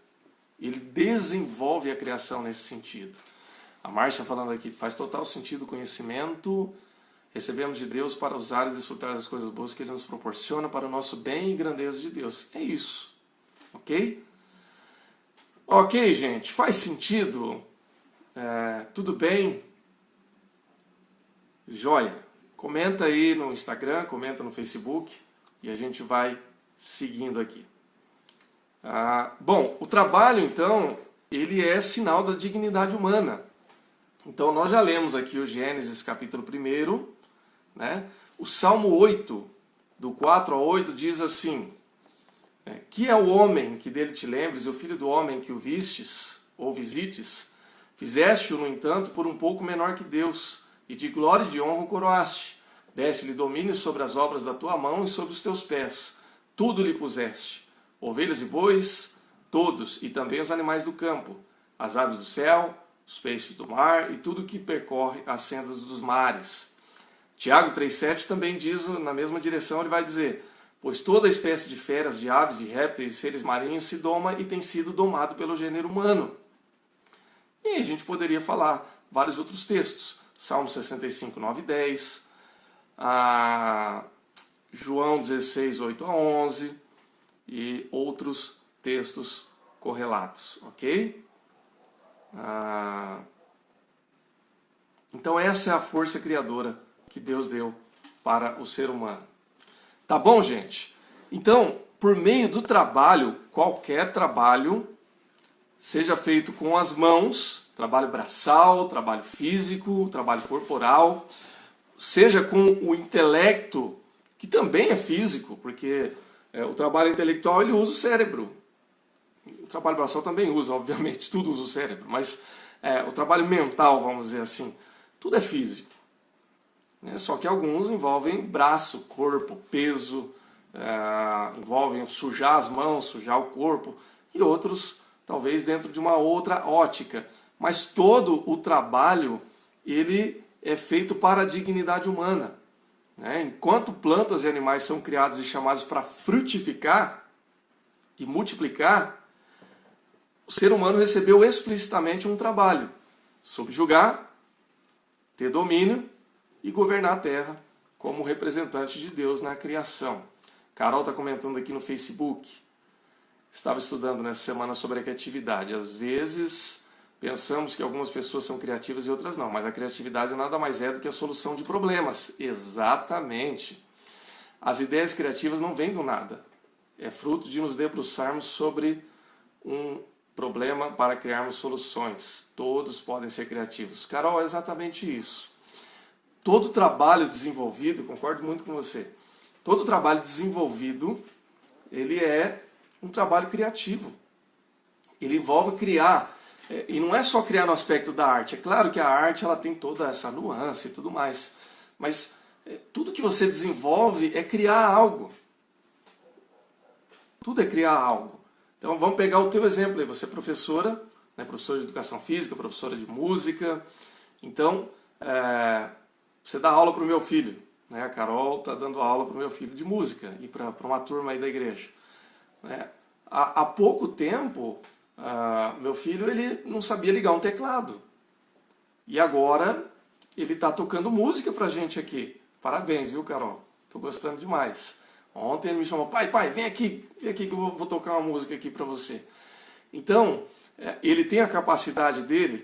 Ele desenvolve a criação nesse sentido. A Márcia falando aqui, faz total sentido o conhecimento. Recebemos de Deus para usar e desfrutar das coisas boas que Ele nos proporciona para o nosso bem e grandeza de Deus. É isso. Ok? Ok, gente. Faz sentido? Tudo bem? Joia. Comenta aí no Instagram, comenta no Facebook e a gente vai seguindo aqui. Bom, o trabalho, então, ele é sinal da dignidade humana. Então, nós já lemos aqui o Gênesis capítulo 1, né? O Salmo 8, do 4 a 8, diz assim: que é o homem que dele te lembres, e o filho do homem que o vistes, ou visites, fizeste-o, no entanto, por um pouco menor que Deus, e de glória e de honra o coroaste. Deste-lhe domínio sobre as obras da tua mão e sobre os teus pés. Tudo lhe puseste, ovelhas e bois, todos, e também os animais do campo, as aves do céu, os peixes do mar, e tudo que percorre as sendas dos mares. Tiago 3,7 também diz, na mesma direção, ele vai dizer: pois toda espécie de feras, de aves, de répteis e seres marinhos se doma e tem sido domado pelo gênero humano. E a gente poderia falar vários outros textos. Salmo 65, 9 e 10. a João 16, 8 a 11 e outros textos correlatos, ok? Então essa é a força criadora que Deus deu para o ser humano. Tá bom, gente? Então, por meio do trabalho, qualquer trabalho, seja feito com as mãos, trabalho braçal, trabalho físico, trabalho corporal, seja com o intelecto, que também é físico, porque o trabalho intelectual ele usa o cérebro. O trabalho braçal também usa, obviamente, tudo usa o cérebro, mas o trabalho mental, vamos dizer assim, tudo é físico. Só que alguns envolvem braço, corpo, peso, envolvem sujar as mãos, sujar o corpo, e outros talvez dentro de uma outra ótica. Mas todo o trabalho ele é feito para a dignidade humana. Enquanto plantas e animais são criados e chamados para frutificar e multiplicar, o ser humano recebeu explicitamente um trabalho: subjugar, ter domínio e governar a terra como representante de Deus na criação. Carol está comentando aqui no Facebook. Estava estudando nessa semana sobre a criatividade. Às vezes pensamos que algumas pessoas são criativas e outras não, mas a criatividade nada mais é do que a solução de problemas. Exatamente. As ideias criativas não vêm do nada. É fruto de nos debruçarmos sobre um problema para criarmos soluções. Todos podem ser criativos. Carol, é exatamente isso. Todo trabalho desenvolvido, concordo muito com você, todo trabalho desenvolvido, ele é um trabalho criativo. Ele envolve criar, e não é só criar no aspecto da arte. É claro que a arte ela tem toda essa nuance e tudo mais, mas tudo que você desenvolve é criar algo. Tudo é criar algo. Então vamos pegar o teu exemplo aí. Você é professora, professora de educação física, professora de música. Então, você dá aula para o meu filho. A Carol está dando aula para o meu filho de música e para uma turma aí da igreja. Há pouco tempo, meu filho ele não sabia ligar um teclado. E agora ele está tocando música para a gente aqui. Parabéns, viu, Carol? Estou gostando demais. Ontem ele me chamou: pai, vem aqui que eu vou tocar uma música aqui para você. Então, ele tem a capacidade dele,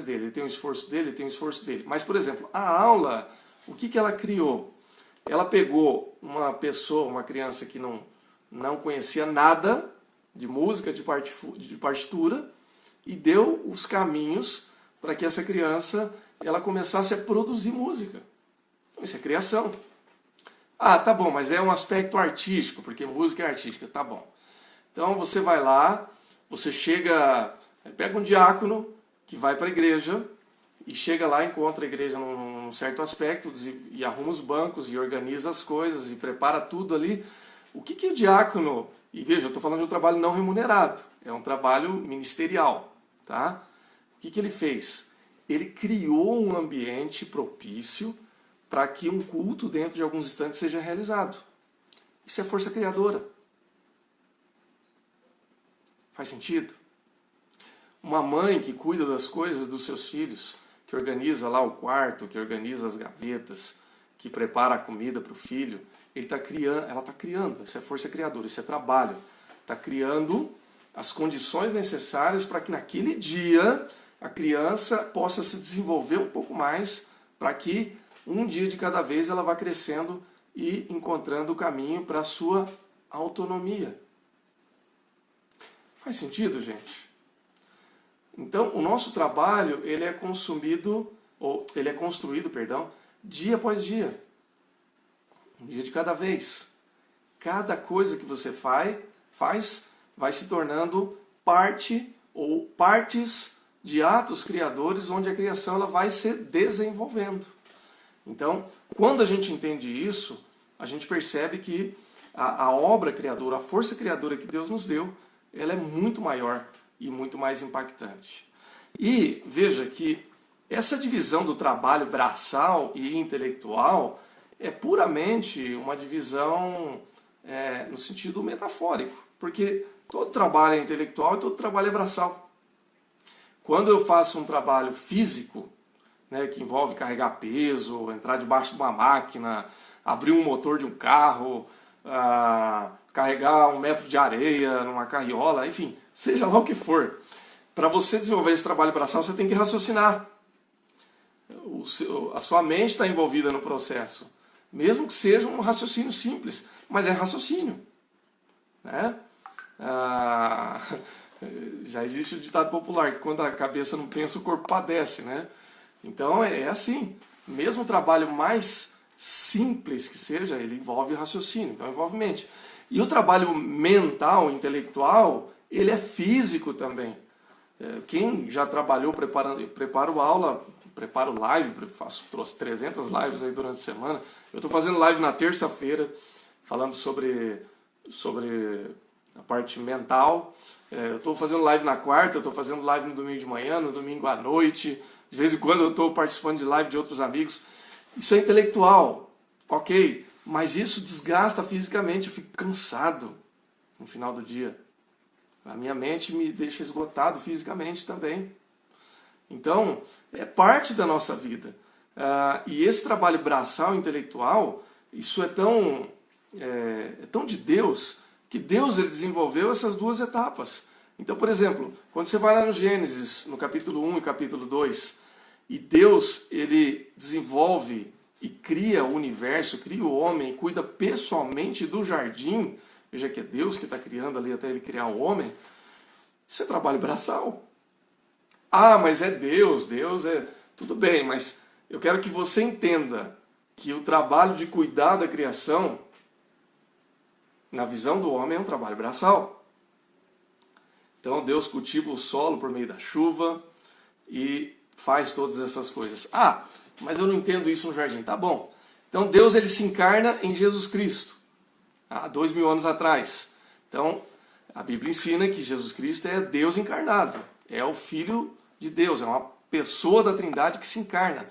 ele tem o esforço dele, Mas, por exemplo, a aula, o que ela criou? Ela pegou uma pessoa, uma criança que não conhecia nada de música, de partitura, e deu os caminhos para que essa criança ela começasse a produzir música. Então, isso é criação. Tá bom, mas é um aspecto artístico, porque música é artística. Tá bom. Então você vai lá, você pega um diácono que vai para a igreja e chega lá, encontra a igreja num certo aspecto e arruma os bancos e organiza as coisas e prepara tudo ali. O que o diácono... E veja, eu estou falando de um trabalho não remunerado, é um trabalho ministerial. Tá? O que ele fez? Ele criou um ambiente propício para que um culto dentro de alguns instantes seja realizado. Isso é força criadora. Faz sentido? Uma mãe que cuida das coisas dos seus filhos, que organiza lá o quarto, que organiza as gavetas, que prepara a comida para o filho, ela está criando, isso é força criadora, isso é trabalho. Está criando as condições necessárias para que naquele dia a criança possa se desenvolver um pouco mais, para que um dia de cada vez ela vá crescendo e encontrando o caminho para a sua autonomia. Faz sentido, gente? Então, o nosso trabalho ele é construído, dia após dia. Um dia de cada vez. Cada coisa que você faz vai se tornando parte ou partes de atos criadores onde a criação ela vai se desenvolvendo. Então, quando a gente entende isso, a gente percebe que a obra criadora, a força criadora que Deus nos deu, ela é muito maior e muito mais impactante. E veja que essa divisão do trabalho braçal e intelectual é puramente uma divisão no sentido metafórico, porque todo trabalho é intelectual e todo trabalho é braçal. Quando eu faço um trabalho físico, né, que envolve carregar peso, entrar debaixo de uma máquina, abrir um motor de um carro, carregar 1 metro de areia numa carriola, enfim, seja lá o que for. Para você desenvolver esse trabalho braçal, você tem que raciocinar. A sua mente está envolvida no processo. Mesmo que seja um raciocínio simples, mas é raciocínio. Né? Já existe o ditado popular, que quando a cabeça não pensa, o corpo padece. Né? Então é assim. Mesmo o trabalho mais simples que seja, ele envolve raciocínio, então envolve mente. E o trabalho mental, intelectual, ele é físico também. Quem já trabalhou preparo aula, preparo live, trouxe 300 lives aí durante a semana. Eu estou fazendo live na terça-feira, falando sobre a parte mental. Eu estou fazendo live na quarta, eu estou fazendo live no domingo de manhã, no domingo à noite. De vez em quando eu estou participando de live de outros amigos. Isso é intelectual, ok, mas isso desgasta fisicamente, eu fico cansado no final do dia. A minha mente me deixa esgotado fisicamente também. Então, é parte da nossa vida. E esse trabalho braçal intelectual, isso é tão de Deus, que Deus ele desenvolveu essas duas etapas. Então, por exemplo, quando você vai lá no Gênesis, no capítulo 1 e capítulo 2, e Deus ele desenvolve e cria o universo, cria o homem, cuida pessoalmente do jardim. Veja que é Deus que está criando ali até ele criar o homem. Isso é trabalho braçal. Mas é Deus é... Tudo bem, mas eu quero que você entenda que o trabalho de cuidar da criação, na visão do homem, é um trabalho braçal. Então Deus cultiva o solo por meio da chuva e faz todas essas coisas. Mas eu não entendo isso no jardim. Tá bom. Então Deus ele se encarna em Jesus Cristo, há 2000 anos atrás. Então a Bíblia ensina que Jesus Cristo é Deus encarnado, é o Filho de Deus, é uma pessoa da Trindade que se encarna.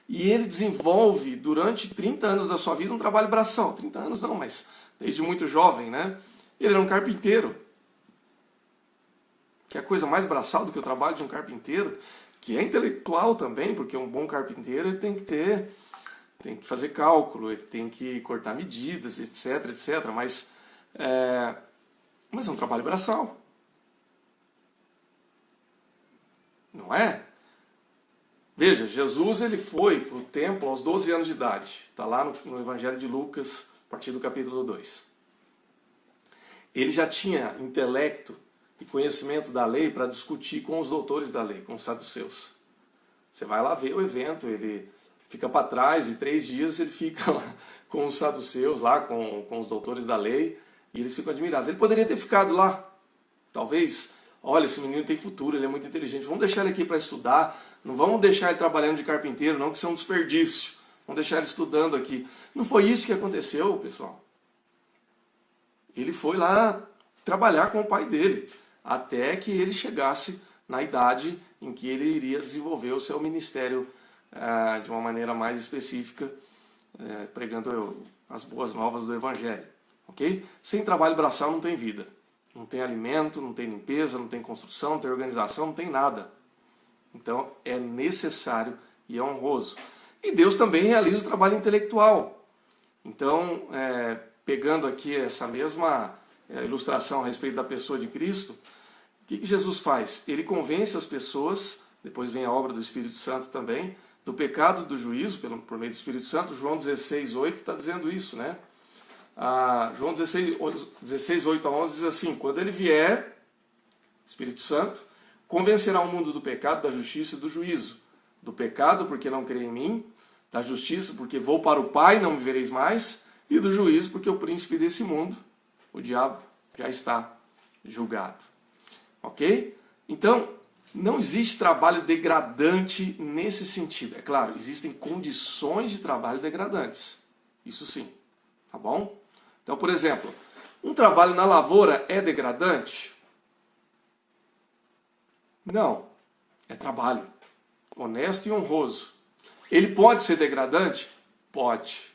E ele desenvolve durante 30 anos da sua vida um trabalho braçal. 30 anos não, mas desde muito jovem, né? Ele era um carpinteiro. Que é a coisa mais braçal do que o trabalho de um carpinteiro, que é intelectual também, porque um bom carpinteiro ele tem que fazer cálculo, ele tem que cortar medidas, etc, etc. Mas é um trabalho braçal. Não é? Veja, Jesus ele foi para o templo aos 12 anos de idade. Está lá no Evangelho de Lucas, a partir do capítulo 2. Ele já tinha intelecto e conhecimento da lei para discutir com os doutores da lei, com os saduceus. Você vai lá ver o evento, ele fica para trás e 3 dias ele fica lá com os saduceus, lá com os doutores da lei, e eles ficam admirados. Ele poderia ter ficado lá, talvez, olha, esse menino tem futuro, ele é muito inteligente, vamos deixar ele aqui para estudar, não vamos deixar ele trabalhando de carpinteiro, não, que isso é um desperdício, vamos deixar ele estudando aqui. Não foi isso que aconteceu, pessoal. Ele foi lá trabalhar com o pai dele, até que ele chegasse na idade em que ele iria desenvolver o seu ministério de uma maneira mais específica, pregando as boas novas do Evangelho. Okay? Sem trabalho braçal não tem vida. Não tem alimento, não tem limpeza, não tem construção, não tem organização, não tem nada. Então é necessário e é honroso. E Deus também realiza o trabalho intelectual. Então, pegando aqui essa mesma ilustração a respeito da pessoa de Cristo, o que Jesus faz? Ele convence as pessoas, depois vem a obra do Espírito Santo também, do pecado, do juízo, por meio do Espírito Santo. João 16:8 está dizendo isso, né? João 16, 8 a 11 diz assim: quando ele vier, Espírito Santo, convencerá o mundo do pecado, da justiça e do juízo. Do pecado, porque não crê em mim; da justiça, porque vou para o Pai, não me vereis mais; e do juízo, porque o príncipe desse mundo, o diabo, já está julgado. Ok? Então, não existe trabalho degradante nesse sentido. É claro, existem condições de trabalho degradantes. Isso sim. Tá bom? Então, por exemplo, um trabalho na lavoura é degradante? Não. É trabalho honesto e honroso. Ele pode ser degradante? Pode.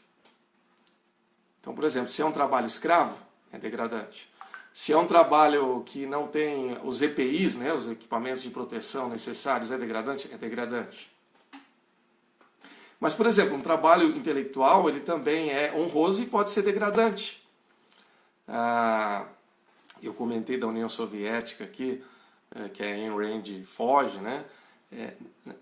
Então, por exemplo, se é um trabalho escravo, é degradante. Se é um trabalho que não tem os EPIs, né, os equipamentos de proteção necessários, é degradante? É degradante. Mas, por exemplo, um trabalho intelectual, ele também é honroso e pode ser degradante. Eu comentei da União Soviética aqui, que a Ayn Rand foge, né?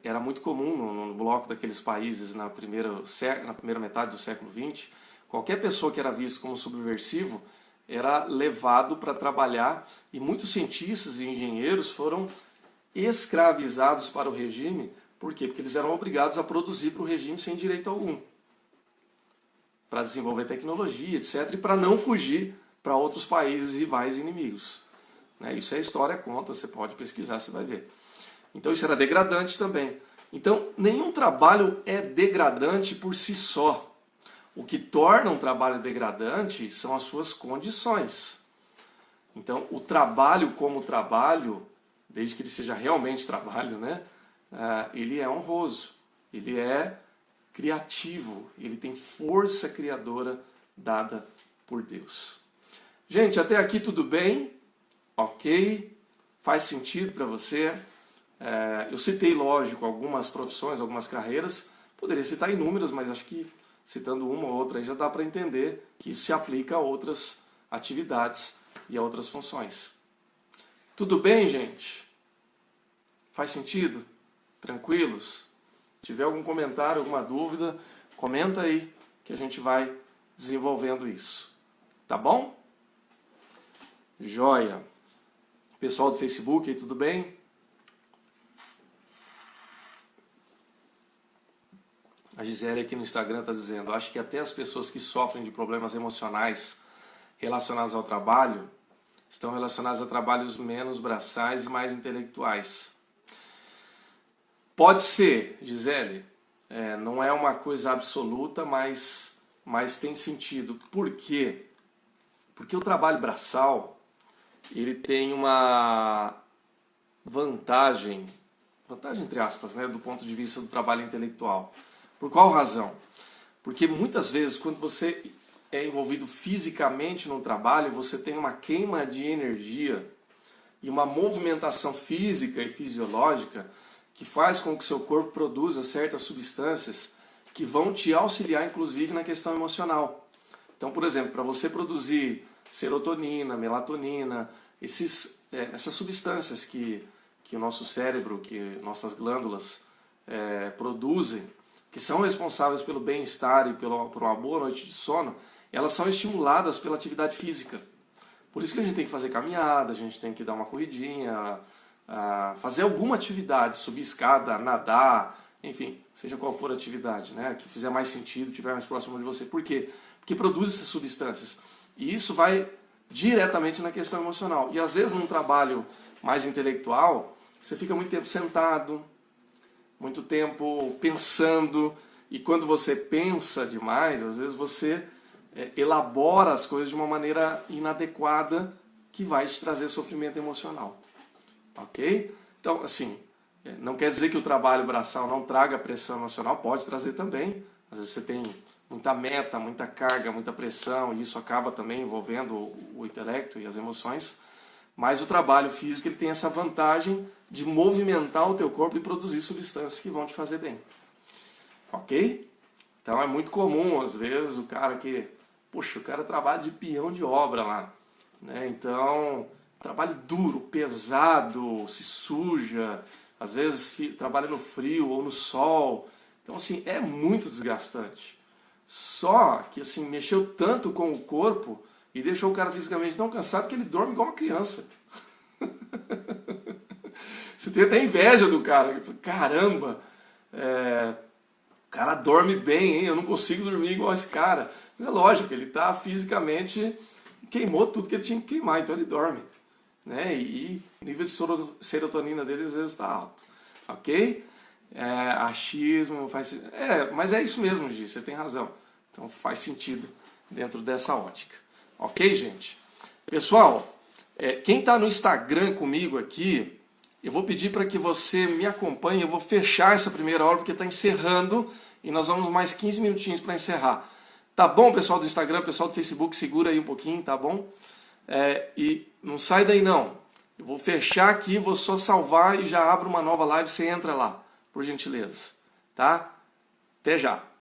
Era muito comum no bloco daqueles países na primeira metade do século XX, qualquer pessoa que era vista como subversivo era levado para trabalhar, e muitos cientistas e engenheiros foram escravizados para o regime. Por quê? Porque eles eram obrigados a produzir para o regime sem direito algum, para desenvolver tecnologia, etc., e para não fugir para outros países rivais e inimigos. Isso a história conta, você pode pesquisar, você vai ver. Então isso era degradante também. Então nenhum trabalho é degradante por si só. O que torna um trabalho degradante são as suas condições. Então o trabalho como trabalho, desde que ele seja realmente trabalho, né? Ele é honroso, ele é criativo, ele tem força criadora dada por Deus. Gente, até aqui tudo bem? Ok? Faz sentido para você? Eu citei, lógico, algumas profissões, algumas carreiras, poderia citar inúmeras, mas acho que citando uma ou outra aí já dá para entender que isso se aplica a outras atividades e a outras funções. Tudo bem, gente? Faz sentido? Tranquilos? Se tiver algum comentário, alguma dúvida, comenta aí que a gente vai desenvolvendo isso. Tá bom? Joia! Pessoal do Facebook aí, tudo bem? A Gisele aqui no Instagram está dizendo: acho que até as pessoas que sofrem de problemas emocionais relacionados ao trabalho estão relacionadas a trabalhos menos braçais e mais intelectuais. Pode ser, Gisele. Não é uma coisa absoluta, mas tem sentido. Por quê? Porque o trabalho braçal, ele tem uma vantagem entre aspas, né, do ponto de vista do trabalho intelectual. Por qual razão? Porque muitas vezes, quando você é envolvido fisicamente no trabalho, você tem uma queima de energia e uma movimentação física e fisiológica que faz com que seu corpo produza certas substâncias que vão te auxiliar, inclusive, na questão emocional. Então, por exemplo, para você produzir serotonina, melatonina, essas substâncias que o nosso cérebro, que nossas glândulas produzem, que são responsáveis pelo bem-estar e por uma boa noite de sono, elas são estimuladas pela atividade física. Por isso que a gente tem que fazer caminhada, a gente tem que dar uma corridinha, fazer alguma atividade, subir escada, nadar, enfim, seja qual for a atividade, né, que fizer mais sentido, estiver mais próximo de você. Por quê? Porque produz essas substâncias. E isso vai diretamente na questão emocional. E às vezes num trabalho mais intelectual, você fica muito tempo sentado, muito tempo pensando, e quando você pensa demais, às vezes você elabora as coisas de uma maneira inadequada que vai te trazer sofrimento emocional. Ok? Então, assim, não quer dizer que o trabalho braçal não traga pressão emocional, pode trazer também. Às vezes você tem muita meta, muita carga, muita pressão, e isso acaba também envolvendo o intelecto e as emoções. Mas o trabalho físico ele tem essa vantagem de movimentar o teu corpo e produzir substâncias que vão te fazer bem. Ok? Então é muito comum, às vezes, o cara trabalha de peão de obra lá, né? Então, trabalho duro, pesado, se suja, às vezes trabalha no frio ou no sol. Então, assim, é muito desgastante. Só que, assim, mexeu tanto com o corpo e deixou o cara fisicamente tão cansado que ele dorme igual uma criança. Você tem até inveja do cara. Caramba, o cara dorme bem, hein? Eu não consigo dormir igual esse cara. Mas é lógico, ele está fisicamente, queimou tudo que ele tinha que queimar, então ele dorme, né? E o nível de serotonina dele às vezes está alto. Ok? Achismo, mas é isso mesmo, Gi, você tem razão. Então faz sentido dentro dessa ótica. Ok, gente? Pessoal, quem está no Instagram comigo aqui, eu vou pedir para que você me acompanhe. Eu vou fechar essa primeira hora porque está encerrando e nós vamos mais 15 minutinhos para encerrar. Tá bom, pessoal do Instagram, pessoal do Facebook, segura aí um pouquinho, tá bom? E não sai daí não. Eu vou fechar aqui, vou só salvar e já abro uma nova live, você entra lá, por gentileza. Tá? Até já!